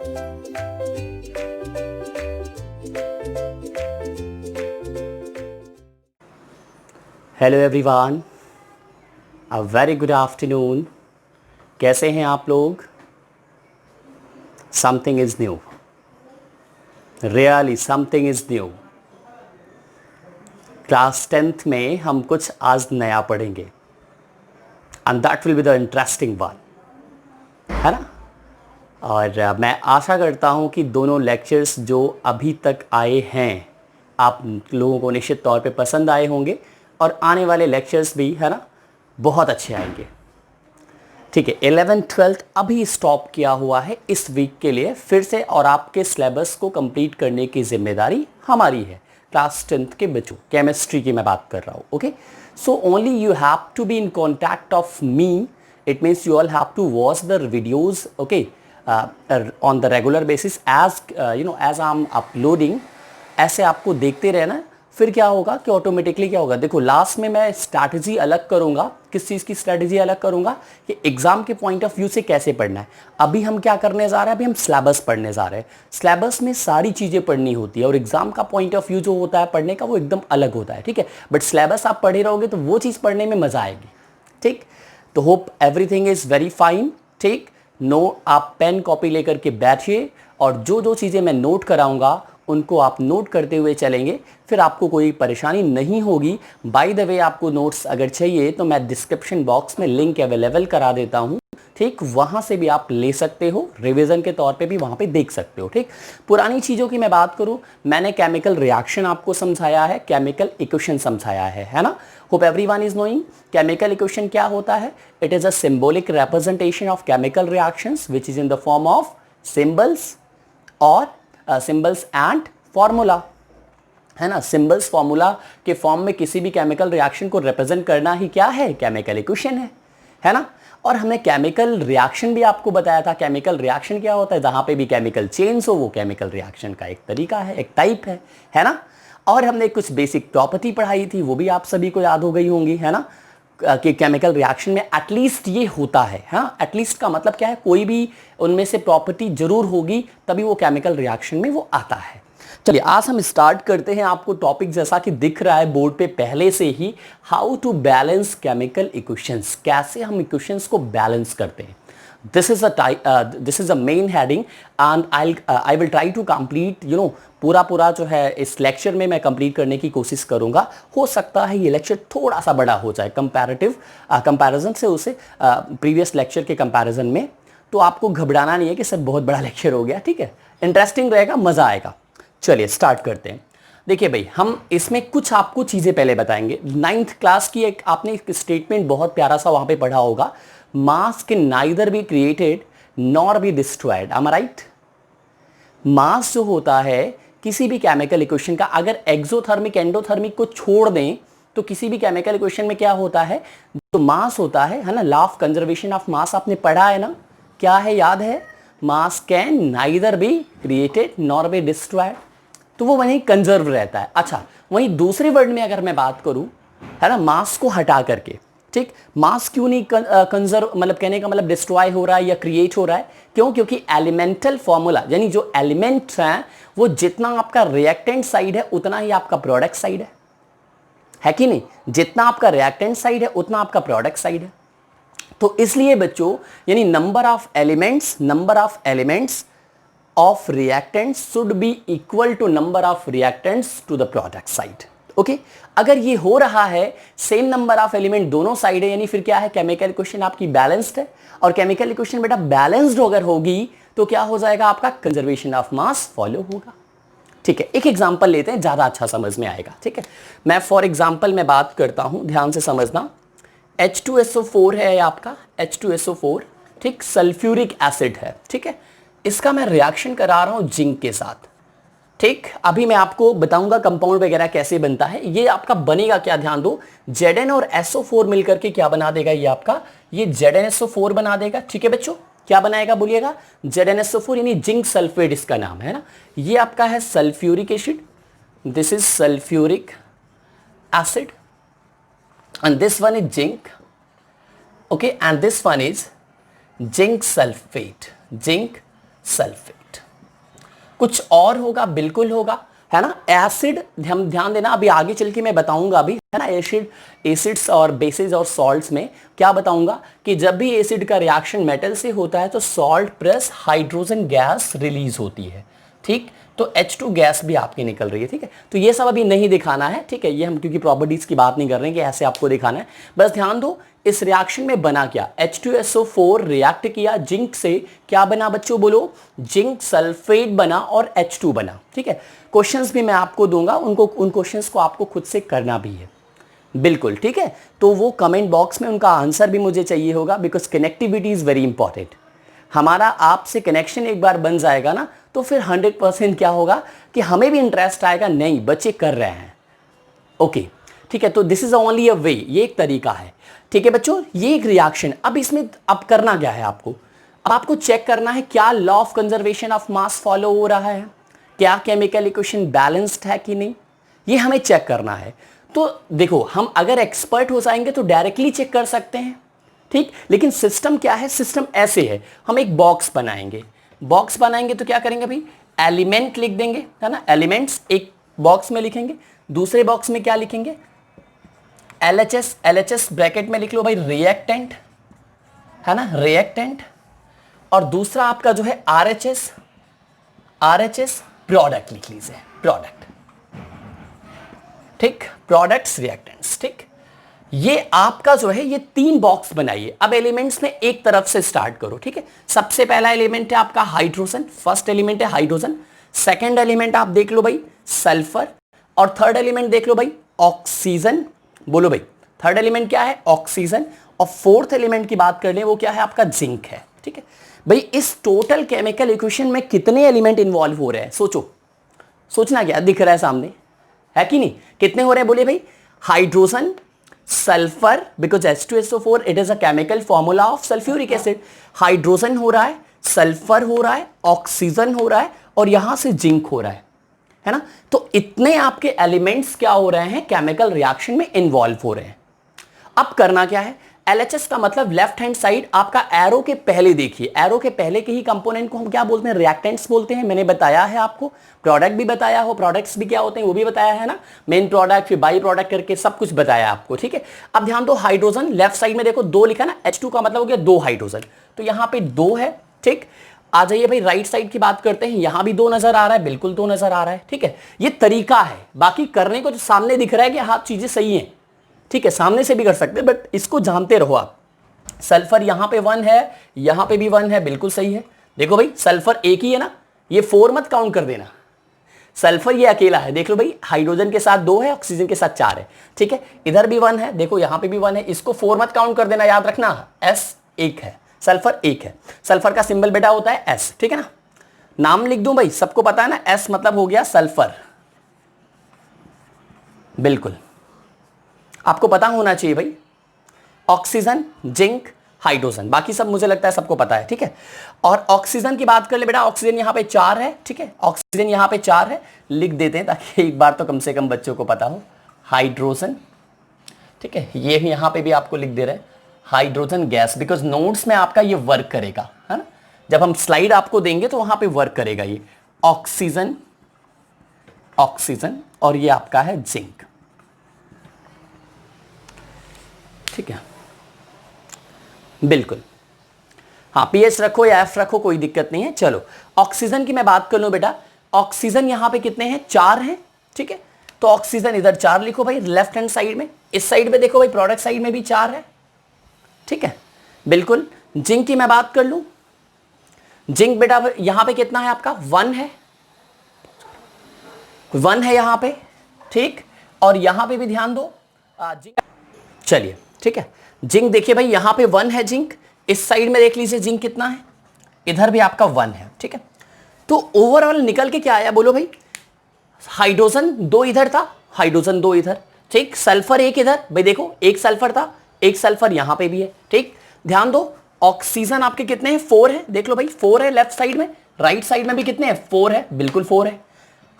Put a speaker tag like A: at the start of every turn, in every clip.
A: Hello everyone, a very good afternoon. कैसे हैं आप लोग? Something is new, really something is new. Class 10th में हम कुछ आज नया पढ़ेंगे and that will be the interesting one, है ना। और मैं आशा करता हूं कि दोनों लेक्चर्स जो अभी तक आए हैं आप लोगों को निश्चित तौर पे पसंद आए होंगे और आने वाले लेक्चर्स भी, है ना, बहुत अच्छे आएंगे। ठीक है, 11th-12th अभी स्टॉप किया हुआ है इस वीक के लिए फिर से, और आपके सिलेबस को कंप्लीट करने की जिम्मेदारी हमारी है। क्लास 10th के बच्चों, केमिस्ट्री की मैं बात कर रहा हूँ। Okay, so only you have to be in contact of me. It means you all have to watch the videos, okay, on the regular basis as you know as I am uploading. ऐसे आपको देखते रहना। फिर क्या होगा कि automatically क्या होगा, देखो लास्ट में मैं स्ट्रैटेजी अलग करूंगा। किस चीज़ की स्ट्रैटेजी अलग करूंगा कि एग्जाम के पॉइंट ऑफ व्यू से कैसे पढ़ना है। अभी हम क्या करने जा रहे हैं, अभी हम सिलेबस पढ़ने जा रहे हैं। सिलेबस में सारी चीज़ें पढ़नी होती है और एग्जाम का पॉइंट ऑफ व्यू जो होता है पढ़ने का वो एकदम अलग होता है। ठीक है, बट सिलेबस आप पढ़े रहोगे तो वो चीज़ पढ़ने में मज़ा आएगी। ठीक, तो hope everything is very fine. ठीक, नो, आप पेन कॉपी लेकर के बैठिए और जो जो चीज़ें मैं नोट कराऊंगा उनको आप नोट करते हुए चलेंगे, फिर आपको कोई परेशानी नहीं होगी। बाय द वे, आपको नोट्स अगर चाहिए तो मैं डिस्क्रिप्शन बॉक्स में लिंक अवेलेबल करा देता हूँ। ठीक, वहाँ से भी आप ले सकते हो, रिवीजन के तौर पे भी वहाँ पे देख सकते हो। ठीक, पुरानी चीज़ों की मैं बात करूँ, मैंने केमिकल रिएक्शन आपको समझाया है, केमिकल इक्वेशन समझाया है ना। Hope everyone is knowing chemical equation क्या होता है। It is a symbolic representation of chemical reactions which is in the form of symbols और सिंबल्स एंड फॉर्मूला, है ना। सिंबल्स फॉर्मूला के फॉर्म में किसी भी केमिकल रिएक्शन को रिप्रेजेंट करना ही क्या है, केमिकल इक्वेशन है ना। और हमने केमिकल रिएक्शन भी आपको बताया था। केमिकल रिएक्शन क्या होता है, जहां पे भी केमिकल चेंज हो वो केमिकल रिएक्शन का एक तरीका है, एक टाइप है ना। और हमने कुछ बेसिक प्रॉपर्टी पढ़ाई थी, वो भी आप सभी को याद हो गई होंगी, है ना, कि केमिकल रिएक्शन में एटलीस्ट ये होता है। हाँ, एटलीस्ट का मतलब क्या है, कोई भी उनमें से प्रॉपर्टी जरूर होगी तभी वो केमिकल रिएक्शन में वो आता है। चलिए आज हम स्टार्ट करते हैं। आपको टॉपिक जैसा कि दिख रहा है बोर्ड पे पहले से ही, how to balance chemical equations, कैसे हम इक्वेशंस को बैलेंस करते हैं। This is a main heading and I will try to complete, you know, पूरा जो है इस लेक्चर में मैं कंप्लीट करने की कोशिश करूंगा। हो सकता है ये लेक्चर थोड़ा सा बड़ा हो जाए कंपैरिजन से उसे प्रीवियस लेक्चर के कंपैरिजन में, तो आपको घबराना नहीं है कि सर बहुत बड़ा लेक्चर हो गया। ठीक है, इंटरेस्टिंग रहेगा, मज़ा आएगा। चलिए स्टार्ट करते हैं। देखिए भाई, हम इसमें कुछ आपको चीज़ें पहले बताएंगे। 9th क्लास की एक आपने एक स्टेटमेंट बहुत प्यारा सा वहाँ पे पढ़ा होगा, mass can neither be created nor be destroyed. Am I right? Mass जो होता है किसी भी केमिकल इक्वेशन का, अगर एक्सोथर्मिक एंडोथर्मिक को छोड़ दें तो किसी भी केमिकल इक्वेशन में क्या होता है, जो मास होता है ना, law of conservation of mass आपने पढ़ा है ना, क्या है, याद है? मास can neither be created nor be destroyed, तो वो वहीं कंजर्व रहता है। अच्छा, वहीं दूसरे वर्ड में अगर मैं बात करूं, है ना, मास को हटा करके, ठीक, मास क्यों नहीं कंजर्व, मतलब कहने का मतलब डिस्ट्रॉय हो रहा है या क्रिएट हो रहा है, क्यों? क्योंकि एलिमेंटल फॉर्मूला, यानी जो एलिमेंट्स हैं वो जितना आपका रिएक्टेंट साइड है उतना ही आपका प्रोडक्ट साइड है कि नहीं? जितना आपका रिएक्टेंट साइड है उतना आपका प्रोडक्ट साइड है। तो इसलिए बच्चों, यानी number of elements of reactants should be equal to number of reactants to the product side. Okay, अगर ये हो रहा है, सेम नंबर ऑफ एलिमेंट दोनों साइड है, यानी फिर क्या है, केमिकल इक्वेशन आपकी बैलेंस्ड है। और केमिकल इक्वेशन बेटा बैलेंस्ड अगर होगी तो क्या हो जाएगा, आपका कंजर्वेशन ऑफ मास फॉलो होगा। ठीक है, एक एग्जांपल लेते हैं, ज्यादा अच्छा समझ में आएगा। ठीक है, मैं फॉर एग्जांपल में बात करता हूं, ध्यान से समझना। H2SO4 है आपका, H2SO4, ठीक, सल्फ्यूरिक एसिड है। ठीक है, इसका मैं रिएक्शन करा रहा हूं जिंक के साथ। ठीक, अभी मैं आपको बताऊंगा कंपाउंड वगैरह कैसे बनता है। ये आपका बनेगा क्या, ध्यान दो, Zn और SO4 मिलकर के क्या बना देगा, ये आपका ये ZnSO4 बना देगा। ठीक है बच्चों, क्या बनाएगा बोलिएगा, ZnSO4, यानी जिंक सल्फेट इसका नाम है ना। ये आपका है sulphuric acid, this is sulphuric acid and this one is zinc, okay, and this one is zinc sulphate, zinc sulphate. कुछ और होगा? बिल्कुल होगा, है ना। एसिड, हम ध्यान देना, अभी आगे चल के मैं बताऊंगा अभी, है ना। एसिड्स और बेसिस और सॉल्ट्स में क्या बताऊंगा कि जब भी एसिड का रिएक्शन मेटल से होता है तो salt plus hydrogen gas release होती है, ठीक। तो H2 गैस भी आपकी निकल रही है, ठीक है। तो ये सब अभी नहीं दिखाना है, ठीक है, ये हम क्योंकि प्रॉपर्टीज की बात नहीं कर रहे हैं कि ऐसे आपको दिखाना है। बस ध्यान दो इस रिएक्शन में बना क्या, H2SO4 रिएक्ट किया जिंक से, क्या बना बच्चों बोलो, जिंक सल्फेट बना और H2 बना, ठीक है। क्वेश्चंस भी मैं आपको दूंगा, उन क्वेश्चंस को आपको खुद से करना भी है, बिल्कुल, ठीक है। तो वो कमेंट बॉक्स में उनका आंसर भी मुझे चाहिए होगा, because connectivity is very important. हमारा आपसे कनेक्शन एक बार बन जाएगा ना तो फिर 100% क्या होगा कि हमें भी इंटरेस्ट आएगा, नहीं बच्चे कर रहे हैं, ओके, ठीक है। तो दिस इज ओनली अ वे, ये एक तरीका है, ठीक है बच्चों। ये एक रिएक्शन, अब इसमें अब करना क्या है आपको, अब आपको चेक करना है क्या law of conservation of mass follow हो रहा है, क्या केमिकल इक्वेशन बैलेंस्ड है कि नहीं, ये हमें चेक करना है। तो देखो हम अगर एक्सपर्ट हो जाएंगे तो डायरेक्टली चेक कर सकते हैं, ठीक। लेकिन सिस्टम क्या है, सिस्टम ऐसे है, हम एक बॉक्स बनाएंगे, बॉक्स बनाएंगे तो क्या करेंगे भाई, एलिमेंट लिख देंगे, है ना। एलिमेंट्स एक बॉक्स में लिखेंगे, दूसरे बॉक्स में क्या लिखेंगे, LHS, LHS ब्रैकेट में लिख लो भाई रिएक्टेंट, है ना, रिएक्टेंट। और दूसरा आपका जो है RHS, RHS प्रोडक्ट लिख लीजिए, प्रोडक्ट, ठीक, प्रोडक्ट्स रिएक्टेंट्स, ठीक। ये आपका जो है ये 3 बॉक्स बनाइए। अब एलिमेंट्स में एक तरफ से स्टार्ट करो, ठीक है। सबसे पहला एलिमेंट है आपका हाइड्रोजन, फर्स्ट एलिमेंट है हाइड्रोजन। सेकंड एलिमेंट आप देख लो भाई सल्फर, और थर्ड एलिमेंट देख लो भाई ऑक्सीजन, बोलो भाई थर्ड एलिमेंट क्या है, ऑक्सीजन। और फोर्थ एलिमेंट की बात कर ले वो क्या है आपका, जिंक है, ठीक है। भाई इस टोटल केमिकल इक्वेशन में कितने एलिमेंट इन्वॉल्व हो रहे हैं, सोचो, सोचना क्या दिख रहा है सामने, है कि नहीं, कितने हो रहे हैं बोले भाई, hydrogen, sulphur, because H2SO4 it is a chemical formula of sulphuric acid, hydrogen हो रहा है, सल्फर हो रहा है, ऑक्सीजन हो रहा है, और यहां से जिंक हो रहा है ना। तो इतने आपके एलिमेंट्स क्या हो रहे हैं, केमिकल रिएक्शन में इन्वॉल्व हो रहे हैं। अब करना क्या है, LHS का मतलब लेफ्ट हैंड साइड आपका एरो के पहले देखिए, एरो के पहले के ही कंपोनेंट को हम क्या बोलते हैं, रिएक्टेंट्स बोलते हैं। मैंने बताया है आपको, प्रोडक्ट भी बताया हो, प्रोडक्ट्स भी क्या होते हैं वो भी बताया है ना, मेन प्रोडक्ट फिर बाई प्रोडक्ट करके सब कुछ बताया आपको, ठीक है। अब ध्यान दो, हाइड्रोजन लेफ्ट साइड में देखो 2 लिखा ना, H2 का मतलब हो गया 2 हाइड्रोजन, तो यहां पे 2 है, ठीक। आ जाइए भाई राइट साइड की बात करते हैं, यहां भी 2 नजर आ रहा है, बिल्कुल 2 नजर आ रहा है, ठीक है। ये तरीका है, बाकी करने को जो सामने दिख रहा है कि हाँ चीजें सही हैं, ठीक है, सामने से भी कर सकते हैं, बट इसको जानते रहो आप। सल्फर यहां पे 1 है, यहां पे भी 1 है, बिल्कुल सही है। देखो भाई सल्फर एक ही है ना, ये 4 मत काउंट कर देना, सल्फर ये अकेला है, देख लो भाई हाइड्रोजन के साथ 2 है, ऑक्सीजन के साथ 4 है, ठीक है। इधर भी 1 है, देखो यहां पे भी 1 है, इसको 4 मत काउंट कर देना, याद रखना, S 1 है, सल्फर 1 है। सल्फर का सिंबल बेटा होता है S, ठीक है ना। नाम लिख दूं भाई, सबको पता है ना, S मतलब हो गया सल्फर, बिल्कुल आपको पता होना चाहिए भाई। ऑक्सीजन, जिंक, हाइड्रोजन, बाकी सब मुझे लगता है सबको पता है, ठीक है। और ऑक्सीजन की बात कर ले बेटा, ऑक्सीजन यहां पे 4 है, ठीक है, ऑक्सीजन यहां पे 4 है, लिख देते हैं ताकि एक बार तो कम से कम बच्चों को पता हो। हाइड्रोजन, ठीक है, ये यहां पे भी आपको लिख दे रहे हैं हाइड्रोजन गैस, बिकॉज नोट्स में आपका ये वर्क करेगा, है ना, जब हम स्लाइड आपको देंगे तो वहां पे वर्क करेगा ये। ऑक्सीजन, ऑक्सीजन, और ये आपका है जिंक, ठीक है, बिल्कुल। हाँ पीएच रखो या एफ रखो, कोई दिक्कत नहीं है। चलो ऑक्सीजन की मैं बात कर लूं बेटा, ऑक्सीजन यहां पे कितने हैं, 4 हैं, ठीक है। तो ऑक्सीजन इधर 4 लिखो भाई लेफ्ट हैंड साइड में, इस साइड में देखो भाई प्रोडक्ट साइड में भी 4 है, ठीक है, बिल्कुल। जिंक की मैं बात कर लूं, जिंक बेटा यहां पे कितना है आपका, 1 है, 1 है यहां पे, ठीक। और यहां पे भी ध्यान दो जिंक, चलिए ठीक है। जिंक देखिए भाई यहां पे 1 है जिंक, इस साइड में देख लीजिए जिंक कितना है, इधर भी आपका 1 है, ठीक है। तो ओवरऑल निकल के क्या आया बोलो भाई, हाइड्रोजन 2 इधर था, हाइड्रोजन 2 इधर, ठीक। सल्फर 1 इधर, भाई देखो एक सल्फर था, एक सल्फर यहां पे भी है, ठीक। ध्यान दो ऑक्सीजन आपके कितने हैं, 4 है, देख लो भाई 4 है लेफ्ट साइड में, राइट साइड में भी कितने हैं, 4 है, बिल्कुल 4 है।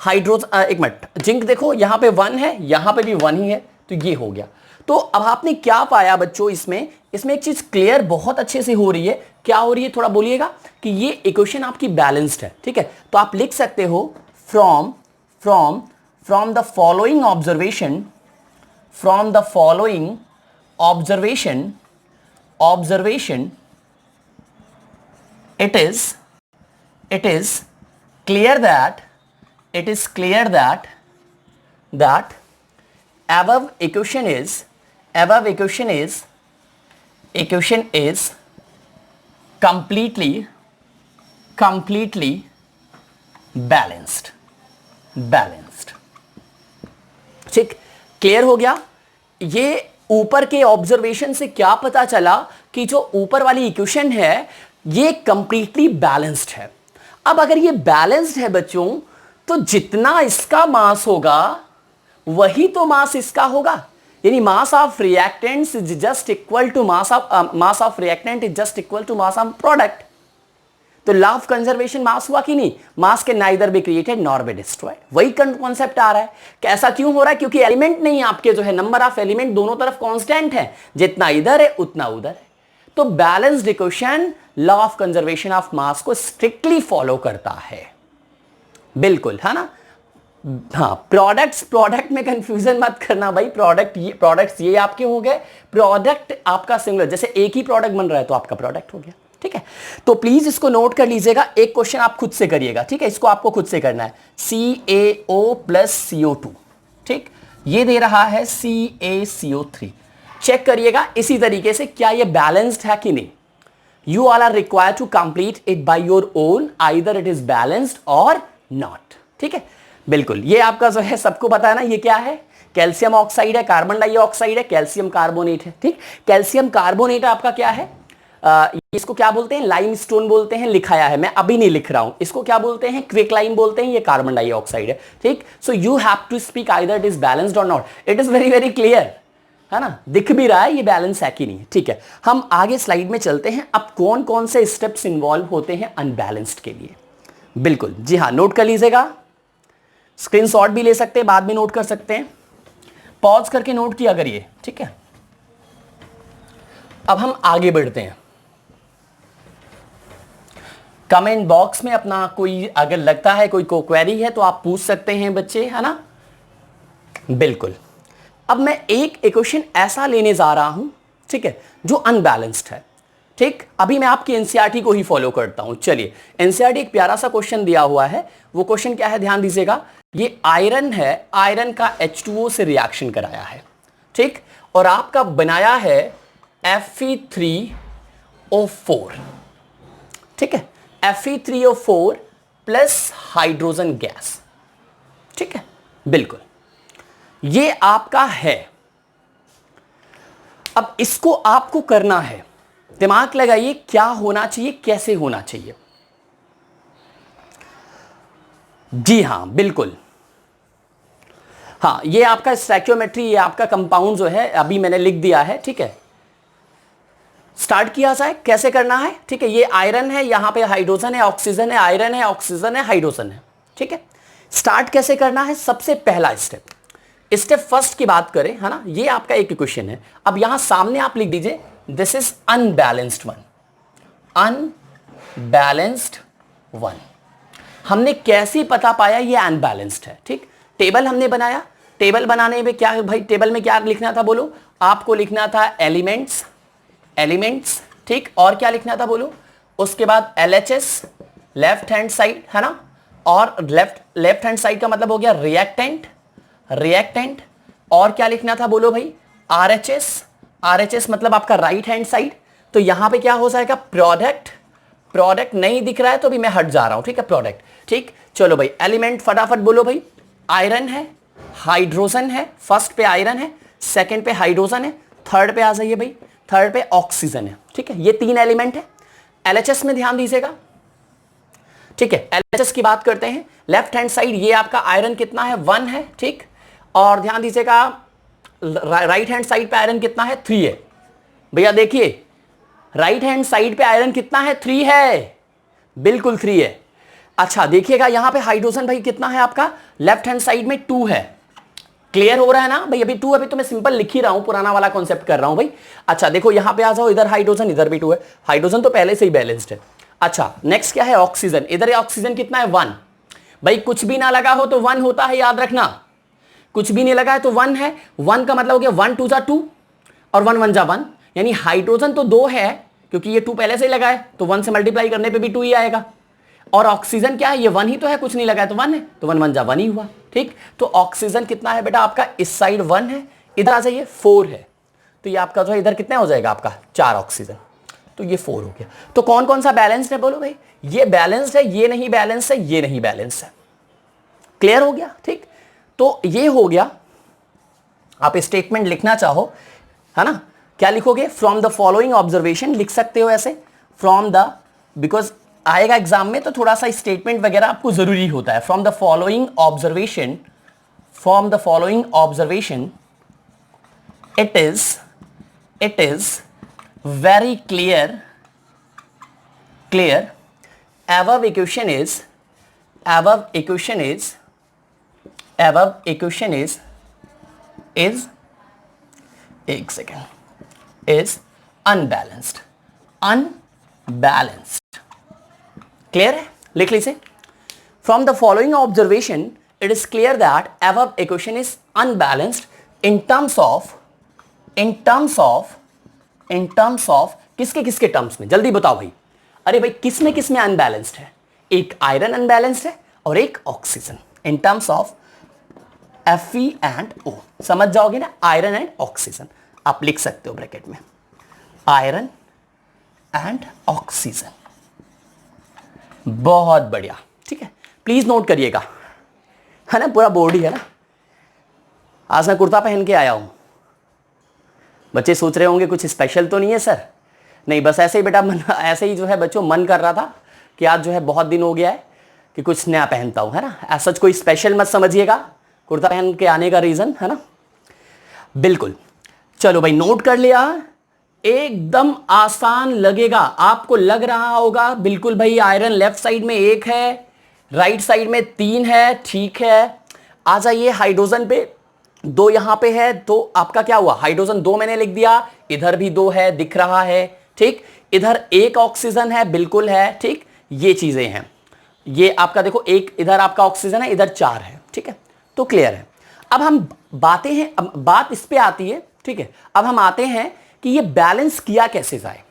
A: हाइड्रोजन एक मिनट, जिंक देखो यहां पे 1 है, यहां पे भी 1 ही है, तो ये हो गया। तो अब आपने क्या पाया बच्चों, इसमें इसमें एक चीज क्लियर बहुत अच्छे से हो रही है, क्या हो रही है थोड़ा बोलिएगा, कि ये इक्वेशन आपकी बैलेंस्ड है, ठीक है। तो आप लिख सकते हो from from from the following observation, from the following observation observation it is clear that above equation is completely balanced। ठीक, क्लियर हो गया। ये ऊपर के ऑब्जर्वेशन से क्या पता चला कि जो ऊपर वाली इक्वेशन है ये कंप्लीटली बैलेंस्ड है। अब अगर ये बैलेंस्ड है बच्चों, तो जितना इसका मास होगा वही तो मास इसका होगा, यानी mass of reactants is just equal to mass of reactant is just equal to mass of product. तो लॉ ऑफ कंजर्वेशन मास हुआ कि नहीं, मास के neither be created nor be destroyed, वही कॉन्सेप्ट आ रहा है। कैसा क्यों हो रहा है, क्योंकि एलिमेंट नहीं आपके जो है, नंबर ऑफ एलिमेंट दोनों तरफ कांस्टेंट है, जितना इधर है उतना उधर है। तो balanced equation law of conservation of mass को स्ट्रिक्टली फॉलो करता है, बिल्कुल, है ना। हाँ, प्रोडक्ट में कंफ्यूजन मत करना भाई, प्रोडक्ट्स ये आपके हो गए, प्रोडक्ट आपका सिंगुलर, जैसे एक ही प्रोडक्ट बन रहा है तो आपका प्रोडक्ट हो गया, ठीक है। तो प्लीज इसको नोट कर लीजिएगा, एक क्वेश्चन आप खुद से करिएगा, ठीक है, इसको आपको खुद से करना है। CaO प्लस CO2, ठीक, ये दे रहा है CaCO3, चेक करिएगा इसी तरीके से क्या ये बैलेंस्ड है कि नहीं। You all are required to complete it by your own, either it is balanced or not, ठीक है, बिल्कुल। ये आपका जो है सबको पता है ना, ये क्या है, कैल्शियम ऑक्साइड है, कार्बन डाइऑक्साइड है, कैल्शियम कार्बोनेट है, ठीक। कैल्शियम कार्बोनेट आपका क्या है, इसको क्या बोलते हैं, लाइमस्टोन बोलते हैं, लिखाया है, मैं अभी नहीं लिख रहा हूं। इसको क्या बोलते हैं, क्विकलाइन बोलते हैं, ये कार्बन डाइऑक्साइड है, ठीक। So you have to speak either it is balanced और not, it is very very clear, है ना, दिख भी रहा है ये बैलेंस है कि नहीं, ठीक है। हम आगे स्लाइड में चलते हैं, अब कौन कौन से स्टेप्स इन्वॉल्व होते हैं अनबैलेंस्ड के लिए, बिल्कुल, जी हाँ, नोट कर लीजिएगा, स्क्रीनशॉट भी ले सकते हैं, बाद में नोट कर सकते हैं, पॉज करके नोट किया करिए, ठीक है। अब हम आगे बढ़ते हैं, कमेंट बॉक्स में अपना कोई अगर लगता है कोई क्वेरी है तो आप पूछ सकते हैं बच्चे, है ना, बिल्कुल। अब मैं एक इक्वेशन ऐसा लेने जा रहा हूं, ठीक है, जो अनबैलेंस्ड है, ठीक। अभी मैं आपकी एनसीईआरटी को ही फॉलो करता हूं। चलिए, एनसीईआरटी एक प्यारा सा क्वेश्चन दिया हुआ है, वो क्वेश्चन क्या है, ध्यान दीजिएगा। ये आयरन है, आयरन का H2O से रिएक्शन कराया है, ठीक, और आपका बनाया है Fe3O4, ठीक है, Fe3O4 प्लस हाइड्रोजन गैस, ठीक है, बिल्कुल, ये आपका है। अब इसको आपको करना है, दिमाग लगाइए क्या होना चाहिए, कैसे होना चाहिए। जी हां, बिल्कुल, हाँ, ये आपका स्टैक्योमेट्री, ये आपका कंपाउंड जो है अभी मैंने लिख दिया है, ठीक है। स्टार्ट किया जाए, कैसे करना है, ठीक है। ये आयरन है, यहां पे हाइड्रोजन है, ऑक्सीजन है, आयरन है, ऑक्सीजन है, हाइड्रोजन है, ठीक है। स्टार्ट कैसे करना है, सबसे पहला स्टेप फर्स्ट की बात करें, है ना, ये आपका एक इक्वेशन है। अब यहां सामने आप लिख दीजिए this is unbalanced one, unbalanced one. हमने कैसे पता पाया ये अनबैलेंस्ड है, ठीक। टेबल हमने बनाया, टेबल बनाने में क्या भाई, टेबल में क्या लिखना था बोलो, आपको लिखना था एलिमेंट्स, ठीक, और क्या लिखना था बोलो, उसके बाद LHS लेफ्ट हैंड साइड, है ना, और लेफ्ट हैंड साइड का मतलब हो गया रिएक्टेंट, और क्या लिखना था बोलो भाई, RHS मतलब आपका राइट हैंड साइड। तो यहां पे क्या हो जाएगा, प्रोडक्ट नहीं दिख रहा है तो भी मैं हट जा रहा हूं, ठीक है, प्रोडक्ट, ठीक। चलो भाई, एलिमेंट फटाफट बोलो भाई, आयरन है, हाइड्रोजन है, फर्स्ट पे आयरन है, सेकंड पे हाइड्रोजन है, थर्ड पे आ जाइए भाई, थर्ड पे ऑक्सीजन है, ठीक है, ये 3 एलिमेंट है। LHS में ध्यान दीजिएगा, ठीक है, LHS की बात करते हैं, लेफ्ट हैंड साइड ये आपका आयरन कितना है, 1 है, ठीक, और ध्यान दीजिएगा राइट हैंड साइड पे आयरन कितना है, 3 है। भैया देखिए, राइट हैंड साइड पे आयरन कितना है, 3 है, बिल्कुल 3 है। अच्छा देखिएगा यहां पे हाइड्रोजन भाई कितना है आपका, लेफ्ट हैंड साइड में 2 है, क्लियर हो रहा है ना भाई? अभी 2 अभी तो मैं सिंपल लिख ही रहा हूं, पुराना वाला कॉन्सेप्ट कर रहा हूं भाई। अच्छा देखो यहां पे आ जाओ, इधर हाइड्रोजन, इधर भी 2 है, हाइड्रोजन तो पहले से ही बैलेंस्ड है। अच्छा नेक्स्ट क्या है? ऑक्सीजन। इधर ऑक्सीजन कितना है? 1। भाई कुछ भी ना लगा हो तो 1 होता है, याद रखना। कुछ भी नहीं लगा है तो 1 है। 1 का मतलब हो गया 1 2 जा 2 और 1 1 जा 1, यानी हाइड्रोजन तो 2 है क्योंकि ये 2 पहले से ही लगा है, तो 1 से मल्टीप्लाई करने पे भी 2 ही आएगा। और ऑक्सीजन क्या है? ये 1 ही तो है, कुछ नहीं लगा है तो 1 है, तो 1 1 जा 1 ही हुआ। ठीक, तो ऑक्सीजन कितना है बेटा आपका? इस साइड 1 है, इधर आ जाइए 4 है, तो ये आपका जो है इधर कितना हो जाएगा आपका? 4 ऑक्सीजन, तो ये 4 हो गया। तो कौन कौन सा बैलेंस्ड है बोलो भाई? ये बैलेंस्ड है, ये नहीं बैलेंस है, ये नहीं बैलेंस है। क्लियर हो गया? ठीक, तो ये हो गया। आप स्टेटमेंट लिखना चाहो है ना, क्या लिखोगे? फ्रॉम द फॉलोइंग ऑब्जर्वेशन लिख सकते हो ऐसे, फ्रॉम द, बिकॉज आएगा एग्जाम में तो थोड़ा सा स्टेटमेंट वगैरह आपको जरूरी होता है। From the following observation, from the following observation it is very clear above equation is एक सेकेंड, is unbalanced। क्लियर है? लिख लीजिए, from the following observation it is clear that above equation is unbalanced in terms of किसके किसके terms में? जल्दी बताओ भाई। अरे भाई किस में अनबैलेंस्ड है? एक आयरन अनबैलेंस्ड है और एक oxygen, in terms of Fe and O। समझ जाओगे ना, आयरन एंड ऑक्सीजन आप लिख सकते हो ब्रैकेट में, आयरन एंड ऑक्सीजन। बहुत बढ़िया, ठीक है, प्लीज नोट करिएगा, है ना, पूरा बोर्ड ही है ना। आज मैं कुर्ता पहन के आया हूं। बच्चे सोच रहे होंगे कुछ स्पेशल तो नहीं है सर? नहीं, बस ऐसे ही बेटा मन, ऐसे ही जो है बच्चों मन कर रहा था कि आज जो है बहुत दिन हो गया है कि कुछ नया पहनता हूं, है ना। ऐसा कोई स्पेशल मत समझिएगा कुर्ता पहन के आने का रीजन, है ना। बिल्कुल, चलो भाई नोट कर लिया। एकदम आसान लगेगा, आपको लग रहा होगा बिल्कुल भाई आयरन लेफ्ट साइड में 1 है, राइट साइड में 3 है, ठीक है। आ जाइए हाइड्रोजन पे, 2 यहां पे है, तो आपका क्या हुआ? हाइड्रोजन 2 मैंने लिख दिया, इधर भी 2 है, दिख रहा है, ठीक। इधर 1 ऑक्सीजन है, बिल्कुल है, ठीक। ये चीजें हैं, ये आपका देखो 1 इधर आपका ऑक्सीजन है, इधर 4 है, ठीक है, तो क्लियर है। अब हम बातें हैं, अब बात इस पे आती है, ठीक है। अब हम आते हैं कि ये बैलेंस किया कैसे जाए,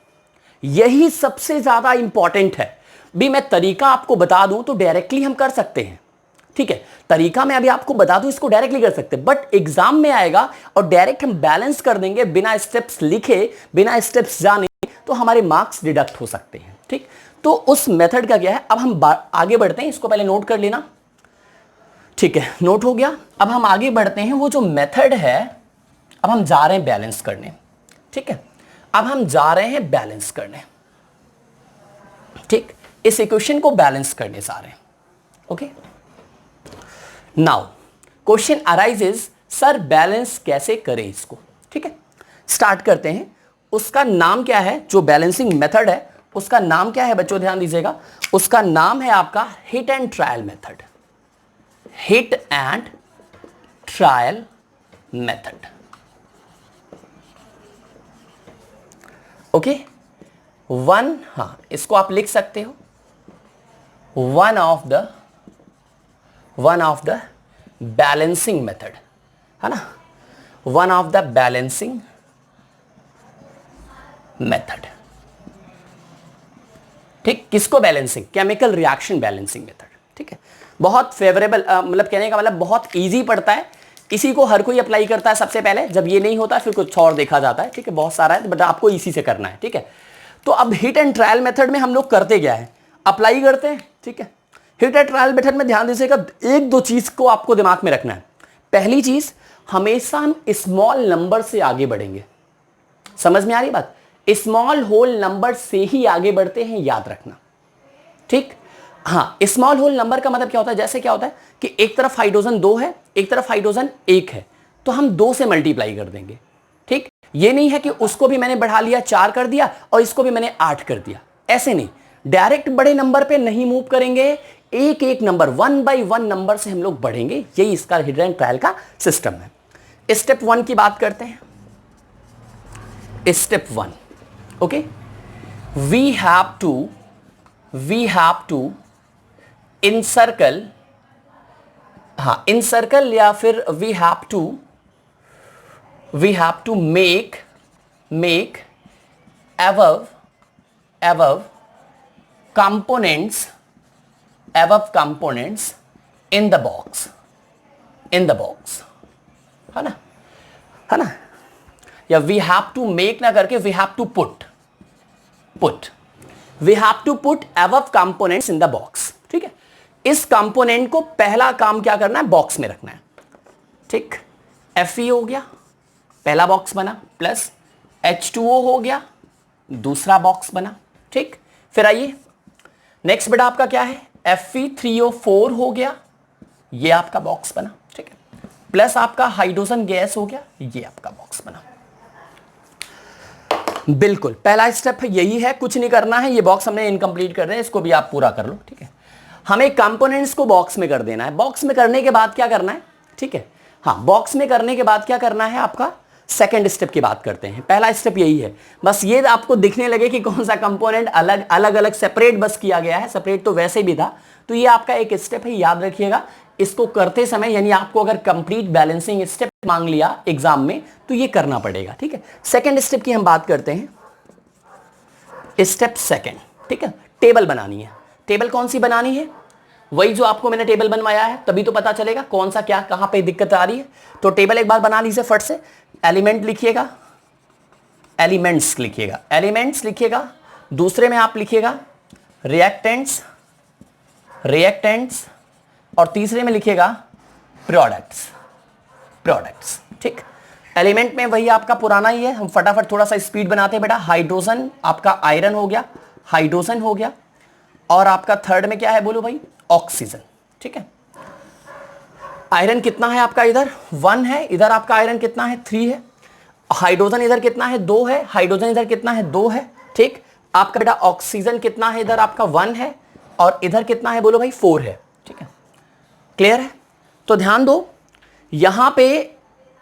A: यही सबसे ज्यादा इंपॉर्टेंट है। भी मैं तरीका आपको बता दूं तो डायरेक्टली हम कर सकते हैं, ठीक है। तरीका मैं अभी आपको बता दूं, इसको डायरेक्टली कर सकते हैं, बट एग्जाम में आएगा और डायरेक्ट हम बैलेंस कर देंगे बिना स्टेप्स लिखे, बिना स्टेप्स जाने, तो हमारे मार्क्स डिडक्ट हो सकते हैं, ठीक। तो उस मेथड का क्या है, अब हम आगे बढ़ते हैं, इसको पहले नोट कर लेना, ठीक है, नोट हो गया। अब हम आगे बढ़ते हैं, वो जो मेथड है, अब हम जा रहे हैं बैलेंस करने, ठीक है। अब हम जा रहे हैं बैलेंस करने, ठीक, इस इक्वेशन को बैलेंस करने जा रहे हैं, okay. Now question arises, sir balance कैसे करें इसको, ठीक है। स्टार्ट करते हैं। उसका नाम क्या है, जो बैलेंसिंग मेथड है उसका नाम क्या है बच्चों, ध्यान दीजिएगा, उसका नाम है आपका hit and trial method, hit and trial method, okay. One, हाँ इसको आप लिख सकते हो, one of the balancing method, है ना, one of the balancing method, ठीक। किसको balancing? Chemical reaction balancing method, ठीक है। बहुत फेवरेबल, मतलब कहने का मतलब बहुत इजी पड़ता है, इसी को हर कोई अप्लाई करता है सबसे पहले, जब ये नहीं होता फिर कुछ और देखा जाता है, ठीक है। बहुत सारा है बट आपको इसी से करना है, ठीक है। तो अब हिट एंड ट्रायल मेथड में हम लोग करते क्या है, अप्लाई करते हैं, ठीक है। हिट एंड ट्रायल मेथड में ध्यान दीजिएगा, 1-2 चीज को आपको दिमाग में रखना है। पहली चीज, हमेशा हम स्मॉल नंबर से आगे बढ़ेंगे, समझ में आ रही बात, स्मॉल होल नंबर से ही आगे बढ़ते हैं, याद रखना, ठीक। हाँ, स्मॉल होल नंबर का मतलब क्या होता है, जैसे क्या होता है कि एक तरफ हाइड्रोजन 2 है, एक तरफ हाइड्रोजन 1 है, तो हम 2 से मल्टीप्लाई कर देंगे, ठीक। ये नहीं है कि उसको भी मैंने बढ़ा लिया 4 कर दिया और इसको भी मैंने 8 कर दिया, ऐसे नहीं, डायरेक्ट बड़े नंबर पे नहीं मूव करेंगे, एक एक नंबर 1 बाय 1 नंबर से हम लोग बढ़ेंगे, यही इसका हिडन ट्रायल का सिस्टम है। स्टेप 1 की बात करते हैं। Step 1, okay, we have to incircle, हाँ इनसर्कल, या फिर we have to make above components in the box, है ना, या वी हैव टू मेक ना करके we have to put above components in the box, ठीक है। इस कंपोनेंट को पहला काम क्या करना है, बॉक्स में रखना है, ठीक। Fe हो गया, पहला बॉक्स बना, प्लस H2O हो गया, दूसरा बॉक्स बना, ठीक। फिर आइए नेक्स्ट बेटा आपका क्या है, Fe3O4 हो गया, ये आपका बॉक्स बना, ठीक है, प्लस आपका हाइड्रोजन गैस हो गया, ये आपका बॉक्स बना। बिल्कुल पहला स्टेप यही है, कुछ नहीं करना है, ये बॉक्स हमने इनकम्प्लीट कर रहे हैं, इसको भी आप पूरा कर लो, ठीक है। हमें कंपोनेंट्स को बॉक्स में कर देना है। बॉक्स में करने के बाद क्या करना है, ठीक है, हाँ बॉक्स में करने के बाद क्या करना है आपका, सेकंड स्टेप की बात करते हैं। पहला स्टेप यही है, बस ये आपको दिखने लगे कि कौन सा कंपोनेंट अलग अलग सेपरेट बस किया गया है, सेपरेट तो वैसे भी था, तो ये आपका एक स्टेप है, याद रखिएगा। इसको करते समय यानी आपको अगर कंप्लीट बैलेंसिंग स्टेप मांग लिया एग्जाम में तो ये करना पड़ेगा, ठीक है। सेकंड स्टेप की हम बात करते हैं, स्टेप सेकंड, ठीक है। टेबल बनानी है। टेबल कौन सी बनानी है, वही जो आपको मैंने टेबल बनवाया है, तभी तो पता चलेगा कौन सा क्या कहां पे दिक्कत आ रही है। तो टेबल एक बार बना लीजिए फट से। एलिमेंट लिखिएगा, एलिमेंट्स लिखिएगा, एलिमेंट्स लिखिएगा, दूसरे में आप लिखिएगा रिएक्टेंट्स, रिएक्टेंट्स, और तीसरे में लिखिएगा प्रोडक्ट्स, प्रोडक्ट्स, ठीक। एलिमेंट में वही आपका पुराना ही है, हम फटाफट थोड़ा सा स्पीड बनाते हैं बेटा। हाइड्रोजन आपका आयरन हो गया, हाइड्रोजन हो गया, और आपका थर्ड में क्या है बोलो भाई, ऑक्सीजन, ठीक है। आयरन कितना है आपका, इधर 1 है, इधर आपका आयरन कितना है 3 है, हाइड्रोजन इधर कितना है 2 है, हाइड्रोजन इधर कितना है 2 है, ठीक। आपका बेटा ऑक्सीजन कितना है, इधर आपका 1 है, और इधर कितना है बोलो भाई 4 है, ठीक है। क्लियर है। तो ध्यान दो, यहां पे